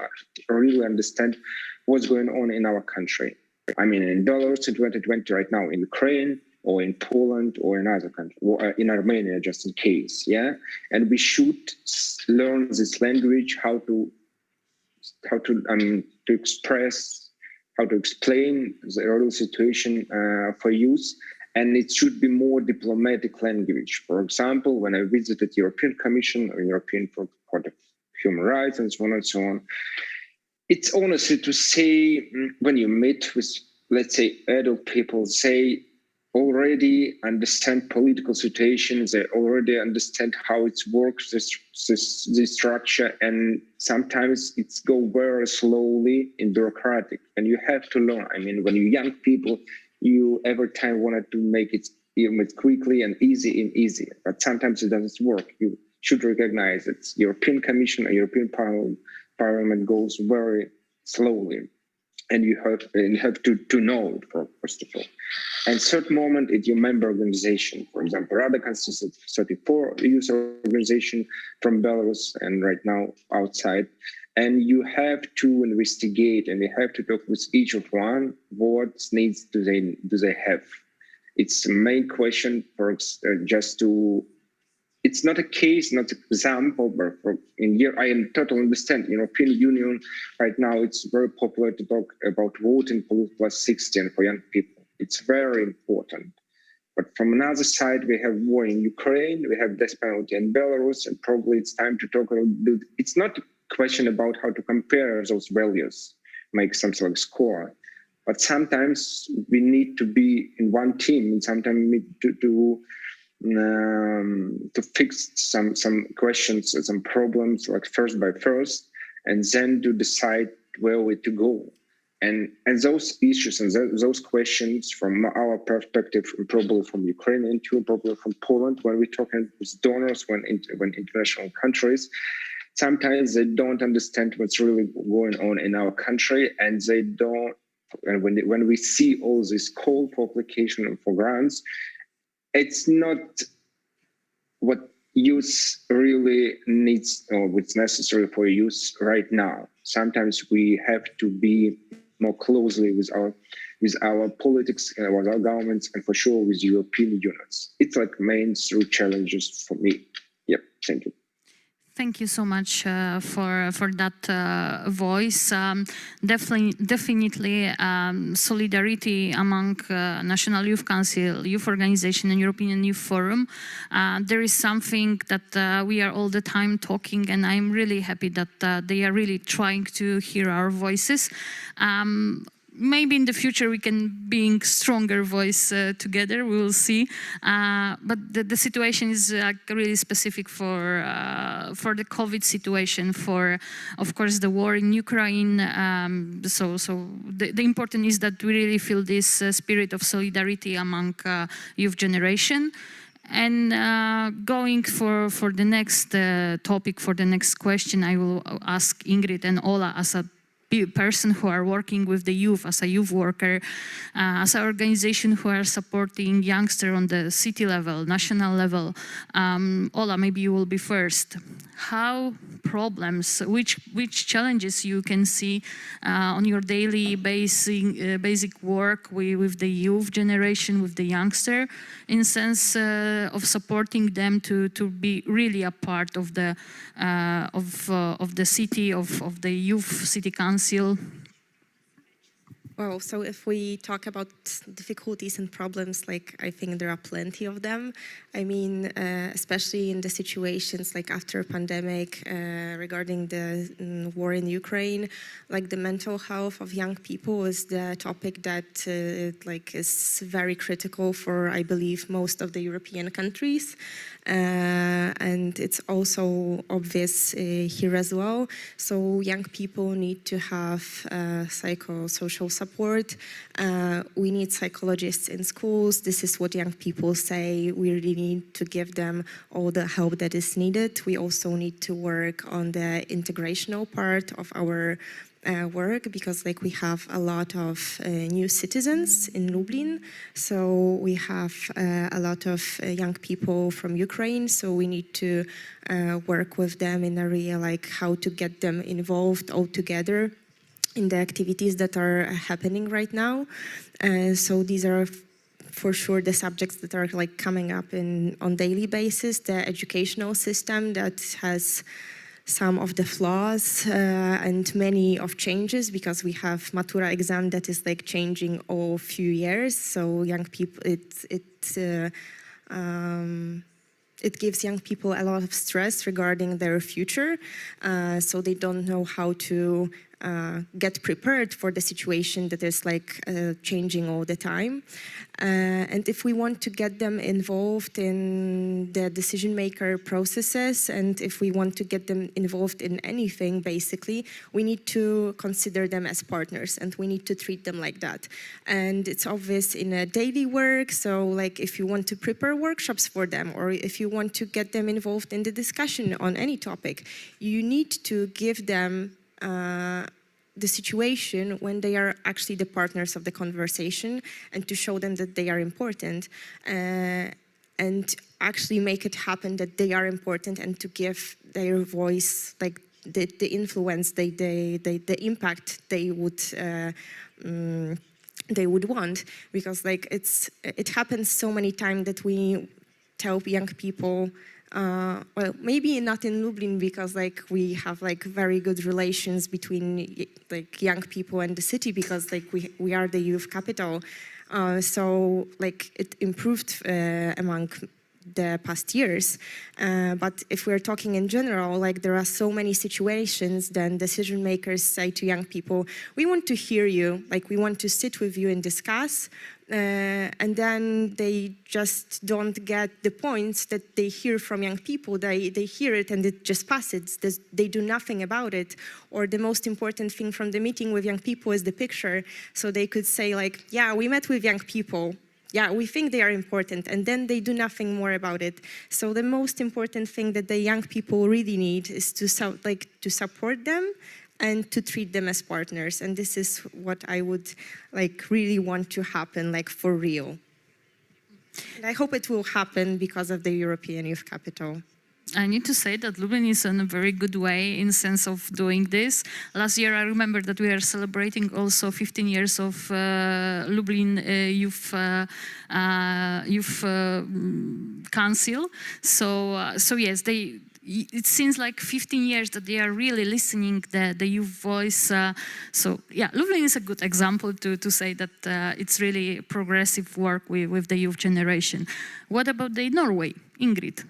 really understand what's going on in our country. I mean, in Belarus in 2020 right now, in Ukraine, or in Poland, or in other countries, or in Armenia, just in case, yeah? And we should learn this language, how to express, how to explain the real situation for youth, and it should be more diplomatic language. For example, when I visited European Commission or European Court of Human Rights and so on and so on, it's honestly to say, when you meet with, let's say, adult people, they already understand political situations, they already understand how it works, this structure, and sometimes it's go very slowly and bureaucratic, and you have to learn. I mean, when you're young people, you every time wanted to make it quickly and easy, but sometimes it doesn't work. You should recognize that European Commission or European Parliament goes very slowly, and you have to know it, first of all. And third moment is your member organization. For example, RADA consists of 34 youth organization from Belarus and right now outside. And you have to investigate and you have to talk with each of one. What needs do they have? It's the main question for just to. It's not a case, not an example, but in here I am totally understand. European Union right now, it's very popular to talk about voting plus 16 for young people. It's very important. But from another side, we have war in Ukraine, we have death penalty in Belarus, and probably it's time to talk about. It's not a question about how to compare those values, make something like score, but sometimes we need to be in one team, and sometimes we need to fix some questions, some problems, like first by first, and then to decide where we to go. And those issues and those questions from our perspective, probably from Ukraine too, probably from Poland, when we're talking with donors, when international countries, sometimes they don't understand what's really going on in our country, and they don't. And when we see all this call for application for grants, it's not what youth really needs or what's necessary for youth right now. Sometimes we have to be more closely with our politics, with our governments, and for sure with European units. It's like main three challenges for me. Yep, thank you. Thank you so much for that voice. Definitely solidarity among National Youth Council, Youth Organization and European Youth Forum. There is something that we are all the time talking, and I'm really happy that they are really trying to hear our voices. Maybe in the future we can be stronger voice together. We will see. But the situation is really specific for the COVID situation, for of course the war in Ukraine. So the important is that we really feel this spirit of solidarity among youth generation. And going for the next topic, for the next question, I will ask Ingrid and Ola as a person who are working with the youth, as a youth worker, as an organization who are supporting youngsters on the city level, national level. Ola, maybe you will be first. How problems, which challenges you can see on your daily basic work with the youth generation, with the youngster, in sense of supporting them to be really a part of the city, of the youth city council? Well, so if we talk about difficulties and problems, like I think there are plenty of them. I mean, especially in the situations like after a pandemic, regarding the war in Ukraine, like the mental health of young people is the topic that like is very critical for, I believe, most of the European countries. And it's also obvious here as well. So young people need to have psychosocial support. We need psychologists in schools. This is what young people say. We really need to give them all the help that is needed. We also need to work on the integrational part of our work, because like we have a lot of new citizens in Lublin, so we have a lot of young people from Ukraine, so we need to work with them in a real like how to get them involved all together. in the activities that are happening right now. So these are for sure the subjects that are like coming up on daily basis. The educational system that has some of the flaws and many of changes, because we have Matura exam that is like changing all few years. So young people, it gives young people a lot of stress regarding their future. So they don't know how to get prepared for the situation that is like changing all the time. And if we want to get them involved in the decision maker processes, and if we want to get them involved in anything, basically, we need to consider them as partners, and we need to treat them like that. And it's obvious in a daily work. So like if you want to prepare workshops for them, or if you want to get them involved in the discussion on any topic, you need to give them the situation when they are actually the partners of the conversation, and to show them that they are important, and actually make it happen that they are important, and to give their voice like the influence, the impact they would want. Because like it happens so many times that we tell young people, well, maybe not in Lublin, because like we have like very good relations between like young people and the city, because like we are the youth capital. So like it improved among the past years. But if we're talking in general, like there are so many situations then decision makers say to young people, we want to hear you, like we want to sit with you and discuss. And then they just don't get the points that they hear from young people. They hear it and it just passes. They do nothing about it. Or the most important thing from the meeting with young people is the picture. So they could say like, yeah, we met with young people. Yeah, we think they are important, and then they do nothing more about it. So the most important thing that the young people really need is to support them and to treat them as partners. And this is what I would like really want to happen, like for real. And I hope it will happen because of the European Youth Capital. I need to say that Lublin is in a very good way in sense of doing this. Last year, I remember that we are celebrating also 15 years of Lublin Youth Council. So yes, it seems like 15 years that they are really listening the youth voice. So yeah, Lublin is a good example to say that it's really progressive work with the youth generation. What about Norway, Ingrid?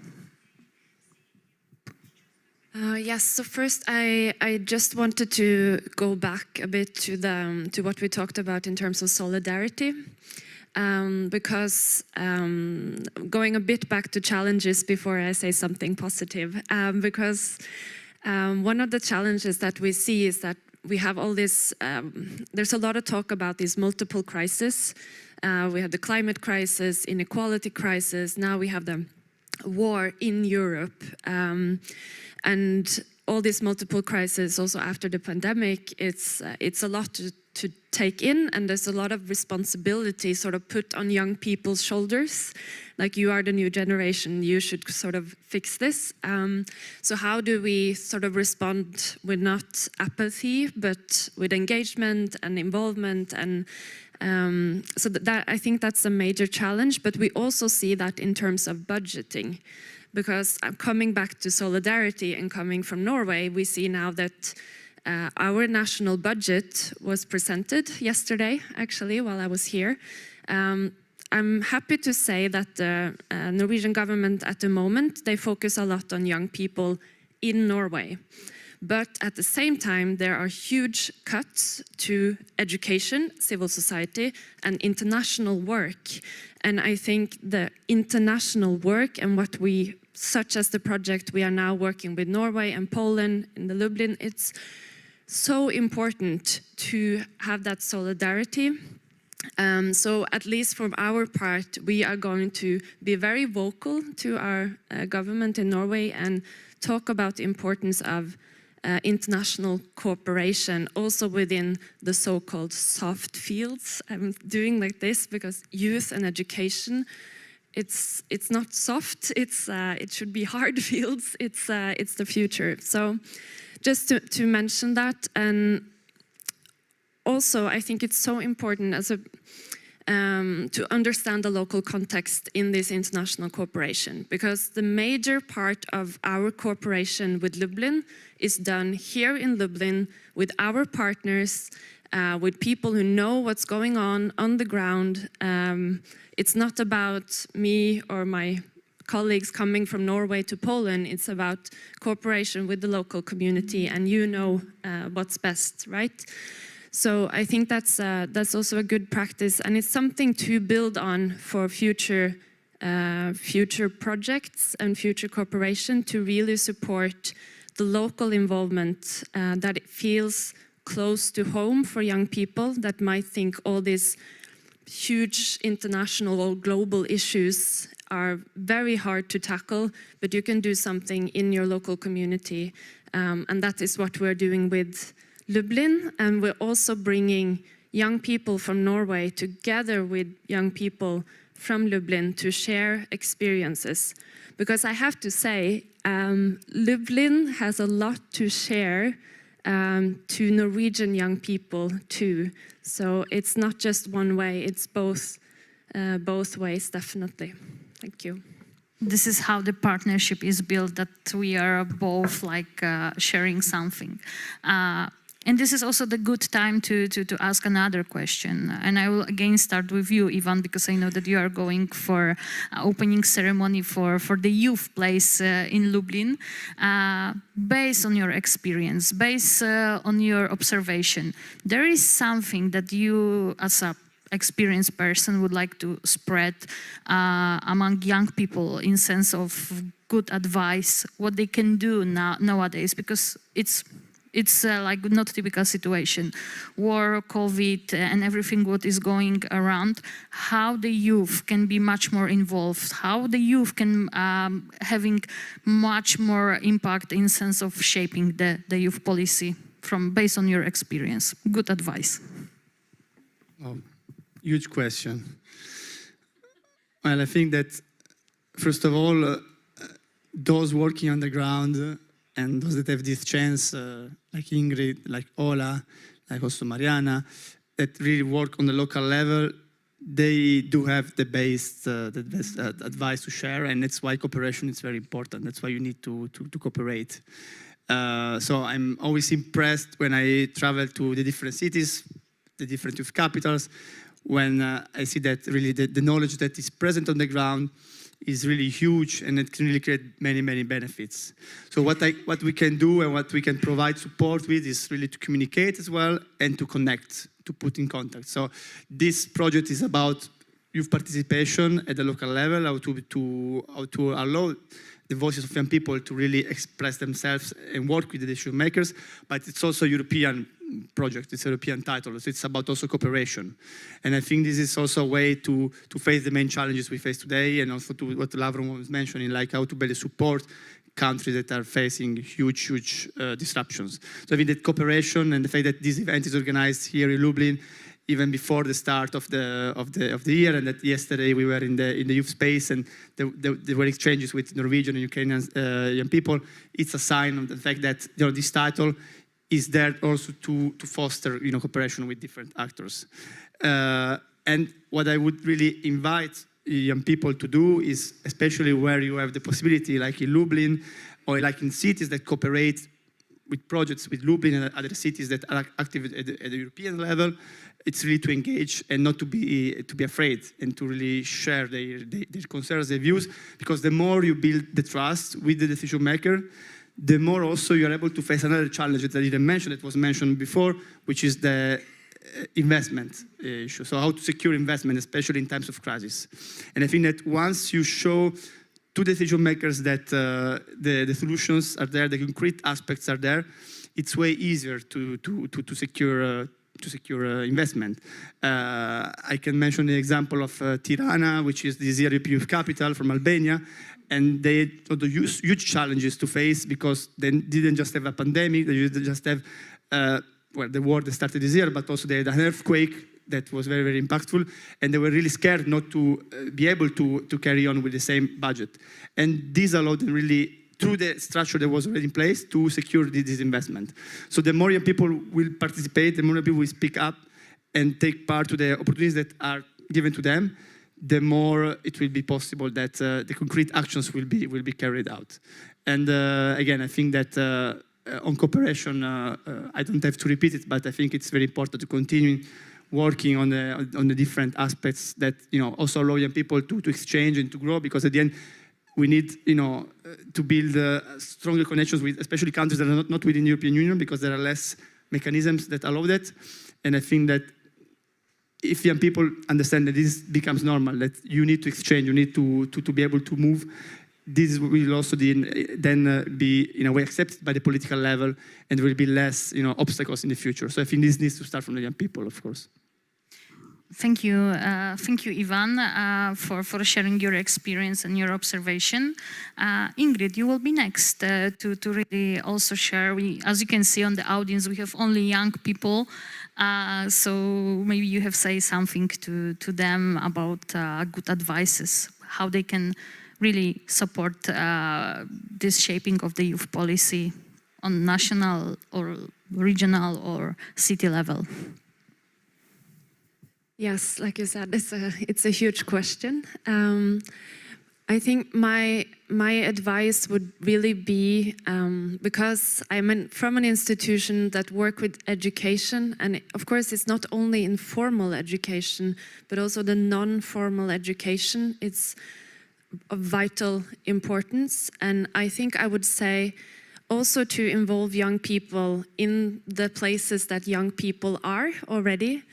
Yes, so first I just wanted to go back a bit to what we talked about in terms of solidarity, because going a bit back to challenges before I say something positive, because one of the challenges that we see is that we have all this, there's a lot of talk about these multiple crises. We have the climate crisis, inequality crisis, now we have the war in Europe. And all these multiple crises also after the pandemic, it's a lot to take in, and there's a lot of responsibility sort of put on young people's shoulders. Like, you are the new generation, you should sort of fix this. So how do we sort of respond with not apathy, but with engagement and involvement? And so that I think that's a major challenge, but we also see that in terms of budgeting. Because coming back to solidarity and coming from Norway, we see now that our national budget was presented yesterday, actually, while I was here. I'm happy to say that the Norwegian government at the moment, they focus a lot on young people in Norway. But at the same time, there are huge cuts to education, civil society, and international work. And I think the international work and what we, such as the project we are now working with Norway and Poland in the Lublin, it's so important to have that solidarity. So at least from our part, we are going to be very vocal to our government in Norway and talk about the importance of international cooperation, also within the so-called soft fields. I'm doing like this because youth and education, it's not soft. It should be hard fields. It's the future. So just to mention that, and also, I think it's so important as a to understand the local context in this international cooperation, because the major part of our cooperation with Lublin is done here in Lublin with our partners, with people who know what's going on the ground. It's not about me or my colleagues coming from Norway to Poland. It's about cooperation with the local community, and you know what's best, right? So I think that's also a good practice, and it's something to build on for future projects and future cooperation, to really support the local involvement, that it feels close to home for young people that might think all these huge international or global issues are very hard to tackle, but you can do something in your local community, and that is what we're doing with Lublin, and we're also bringing young people from Norway together with young people from Lublin to share experiences. Because I have to say, Lublin has a lot to share to Norwegian young people too. So it's not just one way, it's both ways, definitely. Thank you. This is how the partnership is built, that we are both like sharing something. And this is also the good time to ask another question. And I will again start with you, Ivan, because I know that you are going for opening ceremony for the youth place in Lublin. Based on your experience, based on your observation, there is something that you, as a experienced person, would like to spread among young people in sense of good advice, what they can do nowadays, because it's like not typical situation, war, COVID, and everything what is going around. How the youth can be much more involved, how the youth can having much more impact in sense of shaping the youth policy based on your experience. Good advice. Oh, huge question. Well, I think that first of all, those working on the ground and those that have this chance, like Ingrid, like Ola, like also Mariana, that really work on the local level, they do have the best advice to share, and that's why cooperation is very important. That's why you need to cooperate. So I'm always impressed when I travel to the different cities, the different youth capitals, when I see that really the knowledge that is present on the ground is really huge, and it can really create many, many benefits. So what we can do and what we can provide support with is really to communicate as well and to connect, to put in contact. So this project is about youth participation at the local level, how to allow the voices of young people to really express themselves and work with the decision makers, but it's also a European project, it's a European title, so it's about also cooperation. And I think this is also a way to face the main challenges we face today, and also to what Lavon was mentioning, like how to better support countries that are facing huge disruptions. So I think that cooperation and the fact that this event is organized here in Lublin, even before the start of the year, and that yesterday we were in the youth space and there were exchanges with Norwegian and Ukrainian young people, it's a sign of the fact that this title is there also to foster cooperation with different actors. And what I would really invite young people to do is, especially where you have the possibility, like in Lublin or like in cities that cooperate with projects with Lublin and other cities that are active at the European level, it's really to engage and not to be afraid, and to really share their concerns, their views, because the more you build the trust with the decision maker, the more also you're able to face another challenge that I didn't mention, that was mentioned before, which is the investment issue. So how to secure investment, especially in times of crisis. And I think that once you show to decision makers that the solutions are there, the concrete aspects are there, it's way easier to secure investment. I can mention the example of Tirana, which is this European youth capital from Albania, and they had huge challenges to face because they didn't just have a pandemic, they didn't just have the war that started this year, but also they had an earthquake that was very, very impactful, and they were really scared not to be able to carry on with the same budget. And this allowed them really through the structure that was already in place to secure this investment. So the more young people will participate, the more people will speak up and take part to the opportunities that are given to them, the more it will be possible that the concrete actions will be carried out. And again, I think that on cooperation, I don't have to repeat it, but I think it's very important to continue working on the different aspects that also allow young people to exchange and to grow, because at the end we need to build stronger connections with especially countries that are not within the European Union, because there are less mechanisms that allow that. And I think that if young people understand that this becomes normal, that you need to exchange, you need to be able to move, this will also then be in a way accepted by the political level, and there will be less obstacles in the future. So I think this needs to start from the young people, of course. Thank you, Ivan, for sharing your experience and your observation. Ingrid, you will be next to really also share. As you can see on the audience, we have only young people, so maybe you have say something to them about good advices, how they can really support this shaping of the youth policy on national or regional or city level. Yes, like you said, it's a huge question. I think my advice would really be, because I'm from an institution that work with education, and of course it's not only informal education, but also the non-formal education. It's of vital importance, and I think I would say also to involve young people in the places that young people are already.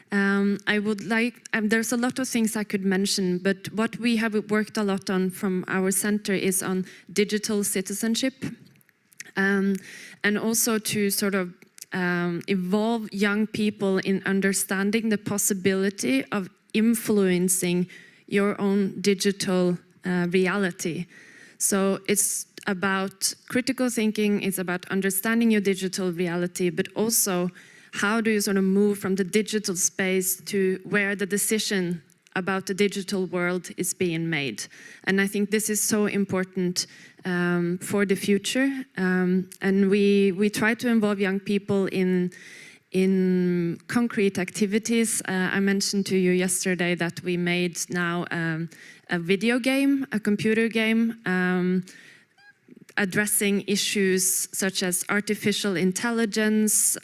I would like, there's a lot of things I could mention, but what we have worked a lot on from our center is on digital citizenship, and also to sort of involve young people in understanding the possibility of influencing your own digital reality. So it's about critical thinking, it's about understanding your digital reality, but also how do you sort of move from the digital space to where the decision about the digital world is being made. And I think this is so important for the future. And we try to involve young people in concrete activities. I mentioned to you yesterday that we made now a video game, a computer game, addressing issues such as artificial intelligence,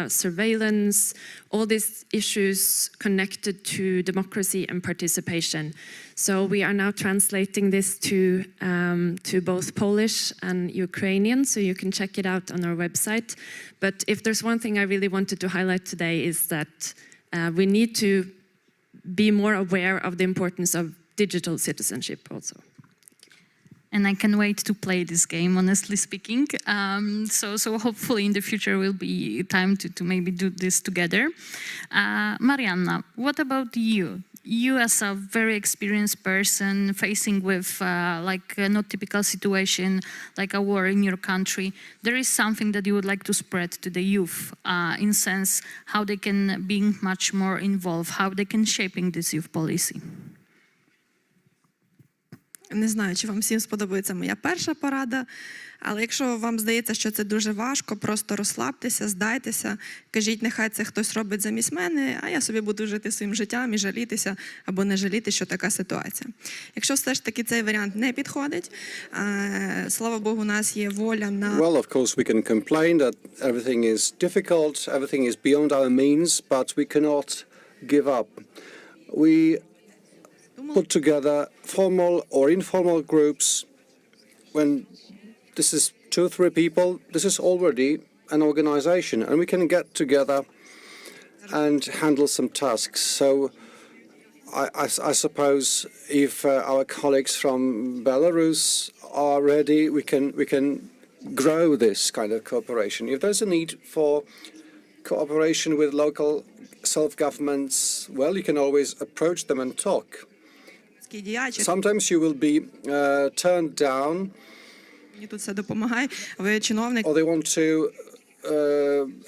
surveillance, all these issues connected to democracy and participation. So we are now translating this to both Polish and Ukrainian, so you can check it out on our website. But if there's one thing I really wanted to highlight today is that we need to be more aware of the importance of digital citizenship also. And I can wait to play this game, honestly speaking. So hopefully in the future will be time to maybe do this together. Mariana, what about you? You as a very experienced person facing with like a not typical situation, like a war in your country, there is something that you would like to spread to the youth in sense how they can be much more involved, how they can shaping this youth policy. Не знаю, чи вам всім сподобається моя перша порада, але якщо вам здається, що це дуже важко, просто розслабтеся, здайтеся, кажіть, нехай це хтось робить замість мене, а я собі буду жити своїм життям і жалітися або не жаліти, що така ситуація. Якщо все ж таки цей варіант не підходить, слава Богу, у нас є воля на... Well, of course, we can complain that everything is difficult, everything is beyond our means, but we cannot give up. We put together formal or informal groups. When this is 2 or 3 people, this is already an organization, and we can get together and handle some tasks. So I suppose if our colleagues from Belarus are ready, we can grow this kind of cooperation. If there's a need for cooperation with local self-governments, well, you can always approach them and talk. Sometimes you will be turned down, or they want to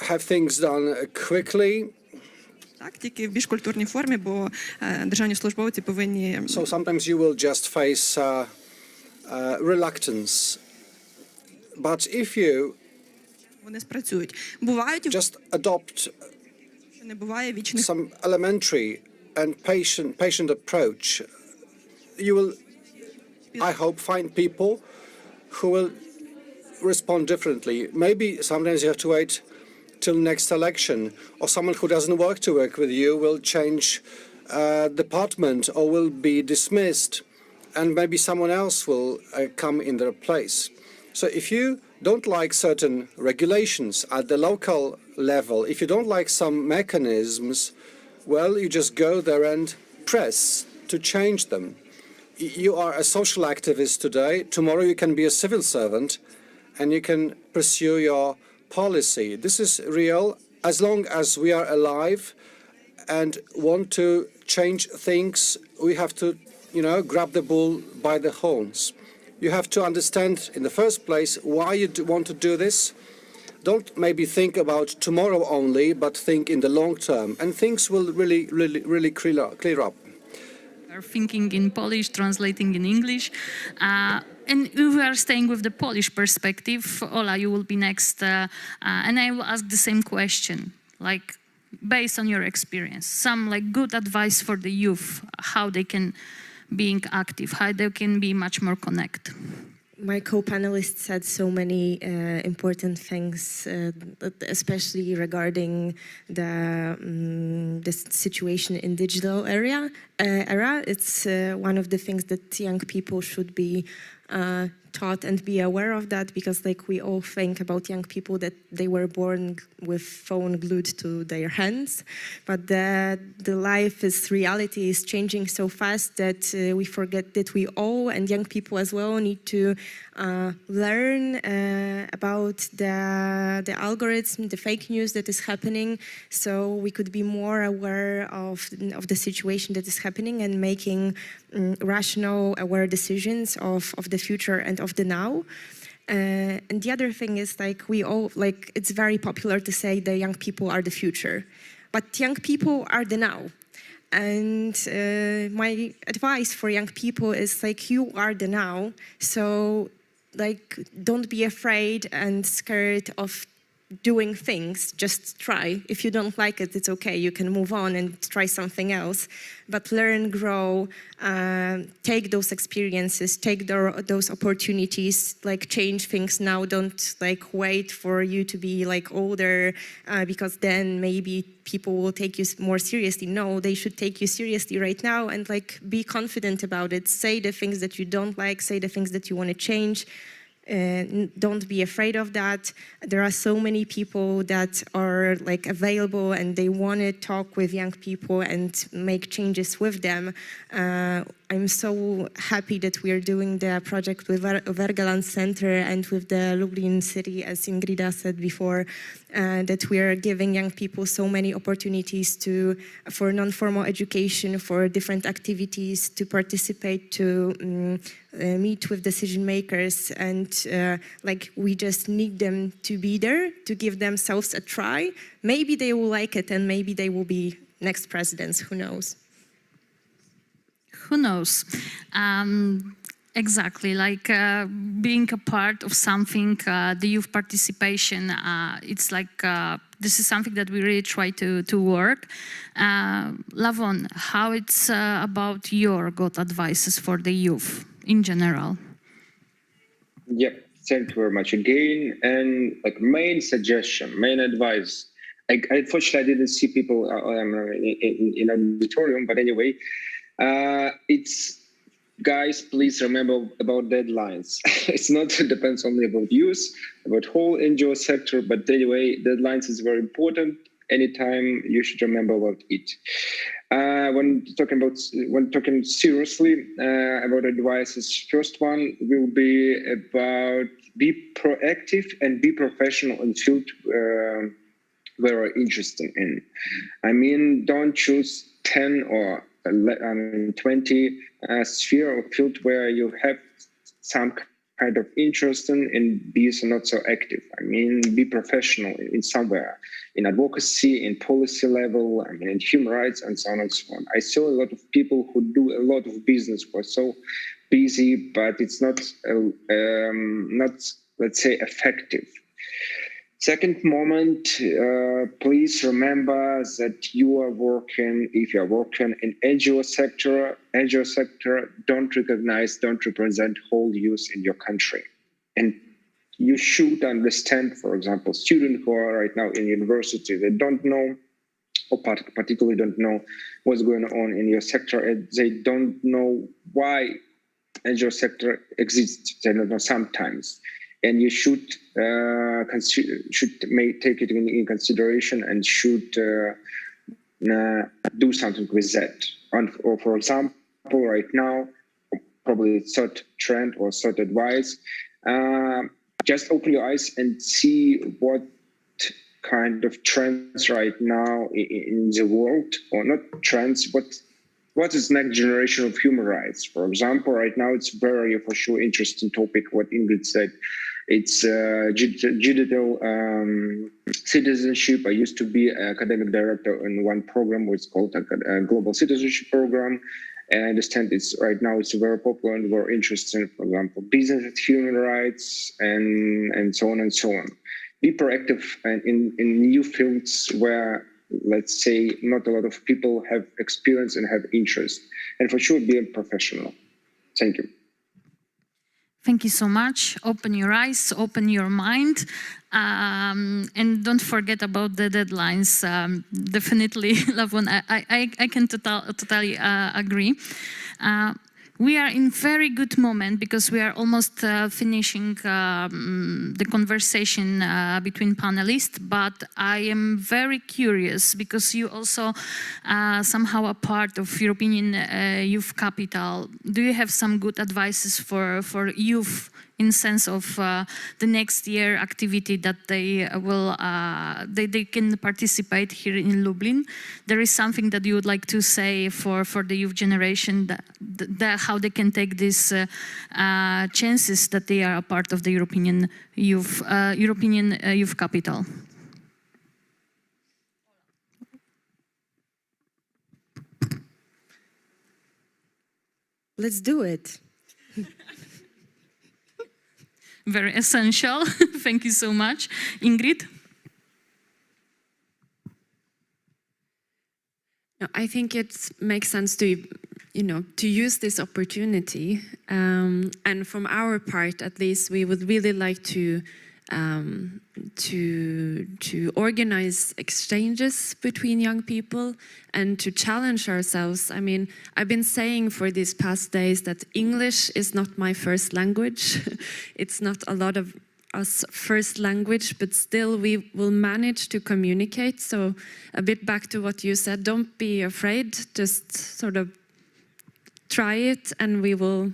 have things done quickly. Так, тільки в більш культурній формі, бо державні службовці повинні... So sometimes you will just face reluctance But if you вони спрацюють. Бувають, just adopt не буває вічних. some elementary and patient approach, you will, I hope, find people who will respond differently. Maybe sometimes you have to wait till next election, or someone who doesn't work to work with you will change department or will be dismissed, and maybe someone else will come in their place. So if you don't like certain regulations at the local level, if you don't like some mechanisms, well, you just go there and press to change them. You are a social activist today, tomorrow you can be a civil servant, and you can pursue your policy. This is real as long as we are alive and want to change things. We have to, grab the bull by the horns. You have to understand in the first place why you want to do this. Don't maybe think about tomorrow only, but think in the long term, and things will really clear up. Are thinking in Polish, translating in English. And we are staying with the Polish perspective. Ola, you will be next. And I will ask the same question, like based on your experience, some like good advice for the youth, how they can being active, how they can be much more connected. My co-panelists said so many important things, especially regarding the situation in digital era. It's one of the things that young people should be taught and be aware of that, because like we all think about young people that they were born with phone glued to their hands, but the reality is changing so fast that we forget that we all, and young people as well, need to learn about the algorithm, the fake news that is happening, so we could be more aware of the situation that is happening and making rational, aware decisions of the future and of the now. And the other thing is, like, we all, like, it's very popular to say the young people are the future, but young people are the now. And my advice for young people is, like, you are the now, so, like, don't be afraid and scared of doing things. Just try. If you don't like it, it's okay. You can move on and try something else. But learn, grow, take those experiences, take those opportunities, like change things now. Don't like wait for you to be like older because then maybe people will take you more seriously. No, they should take you seriously right now and like be confident about it. Say the things that you don't like, say the things that you want to change. Don't be afraid of that. There are so many people that are like available and they want to talk with young people and make changes with them. I'm so happy that we are doing the project with Wergeland Center and with the Lublin city, as Ingrid said before, that we are giving young people so many opportunities for non-formal education, for different activities, to participate, to meet with decision makers, and like we just need them to be there, to give themselves a try. Maybe they will like it and maybe they will be next presidents, who knows? Who knows? Exactly, like being a part of something, the youth participation, it's like, this is something that we really try to work. Lavon, how it's about your good advices for the youth in general? Yep, thank you very much again. And like main suggestion, main advice, unfortunately I didn't see people in auditorium, but anyway, it's, guys, please remember about deadlines. It's not depends only about youth, about whole NGO sector, but anyway, deadlines is very important. Anytime you should remember about it. When talking seriously about advices, first one will be about be proactive and be professional in field where you're interested in. I mean, don't choose 10 or 20 sphere or field where you have some kind of interest in and be not so active. I mean, be professional in somewhere, in advocacy, in policy level, I mean, in human rights, and so on and so on. I saw a lot of people who do a lot of business who are so busy, but it's not let's say, effective. Second moment, please remember that you are working, if you are working in NGO sector, don't recognize, don't represent whole youth in your country. And you should understand, for example, students who are right now in university, they don't know, or particularly don't know what's going on in your sector, and they don't know why NGO sector exists. They don't know sometimes. And you should take it in consideration and should do something with that. Or for example, right now, probably third trend or third advice, just open your eyes and see what kind of trends right now in the world, or not trends, but what is next generation of human rights? For example, right now it's very, for sure, interesting topic, what Ingrid said. It's digital citizenship. I used to be an academic director in one program, which is called a Global Citizenship Program. And I understand right now it's very popular and very interesting, for example, business and human rights and so on and so on. Be proactive in new fields where, let's say, not a lot of people have experience and have interest. And for sure, be a professional. Thank you. Thank you so much. Open your eyes, open your mind, and don't forget about the deadlines. Definitely, Lavon, I can totally agree. We are in very good moment because we are almost finishing the conversation between panelists, but I am very curious because you also somehow a part of European Youth Capital. Do you have some good advices for youth in sense of the next year activity that they will they can participate here in Lublin? There is something that you would like to say for the youth generation, that how they can take these chances that they are a part of the European Youth Capital? Let's do it. Very essential. Thank you so much. Ingrid? No, I think it makes sense to, to use this opportunity. And from our part, at least, we would really like to organize exchanges between young people and to challenge ourselves. I mean, I've been saying for these past days that English is not my first language. It's not a lot of us first language, but still we will manage to communicate. So a bit back to what you said, don't be afraid, just sort of try it and we will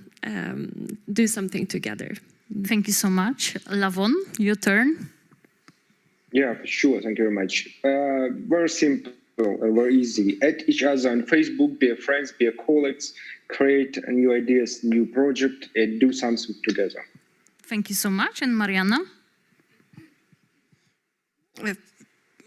do something together. Thank you so much. Lavon, your turn. Yeah, for sure. Thank you very much. Very simple, very easy. Add each other on Facebook, be friends, be colleagues, create new ideas, new project, and do something together. Thank you so much. And Mariana?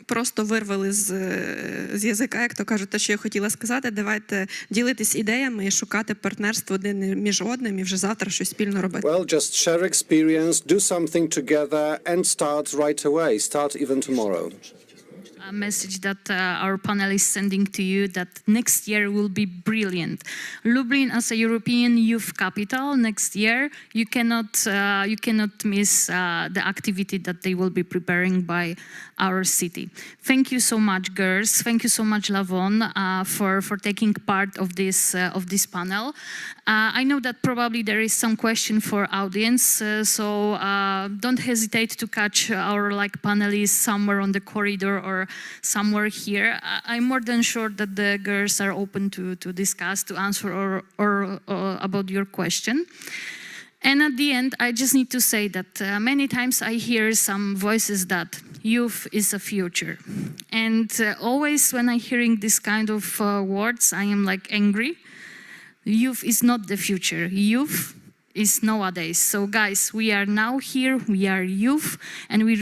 Просто вирвали з язика, як то кажуть, те, що я хотіла сказати. Давайте ділитись ідеями і шукати партнерство один між одним і вже завтра щось спільно робити. Well, just share experience, do something together and start right away. Start even tomorrow. A message that our panel is sending to you, that next year will be brilliant. Lublin as a European youth capital next year, you cannot miss the activity that they will be preparing by our city. Thank you so much, girls. Thank you so much, Lavon, for taking part of this panel. I know that probably there is some question for audience, so don't hesitate to catch our panelists somewhere on the corridor or somewhere here. I'm more than sure that the girls are open to discuss, to answer or about your question. And at the end, I just need to say that many times I hear some voices that youth is a future. And always when I'm hearing this kind of words, I am angry. Youth is not the future. Youth is nowadays. So guys, we are now here, we are youth, and we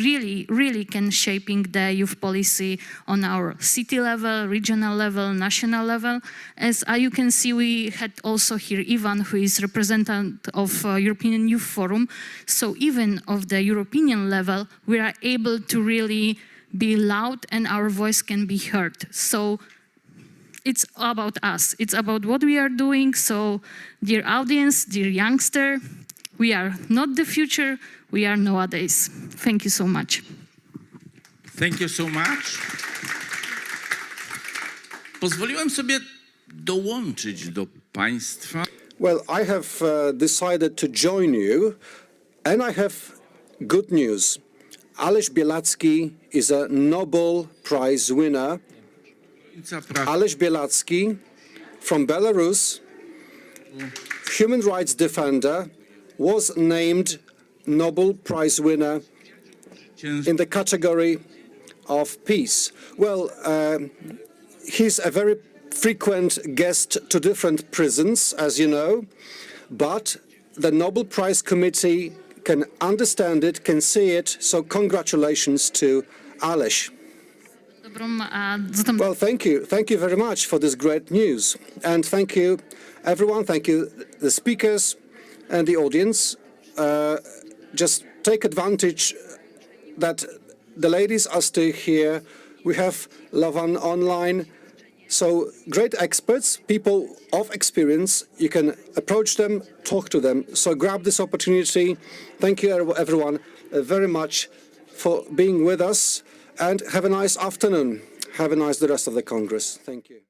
really can shaping the youth policy on our city level, regional level, national level. As you can see, we had also here Ivan, who is representative of European Youth Forum. So even of the European level, we are able to really be loud and our voice can be heard. So it's about us. It's about what we are doing. So, dear audience, dear youngster, we are not the future, we are nowadays. Thank you so much. Thank you so much. Pozwoliłem sobie dołączyć do Państwa. Well, I have decided to join you, and I have good news. Aleś Białacki is a Nobel Prize winner. Aleś Białacki from Belarus, human rights defender, was named Nobel Prize winner in the category of peace. Well, he's a very frequent guest to different prisons, as you know, but the Nobel Prize Committee can understand it, can see it, so congratulations to Aleś. Well, thank you very much for this great news, and thank you everyone, thank you the speakers and the audience. Just take advantage that the ladies are still here. We have Lavon online, so great experts, people of experience. You can approach them, talk to them, so grab this opportunity. Thank you everyone very much for being with us. And have a nice afternoon. Have a nice the rest of the Congress. Thank you.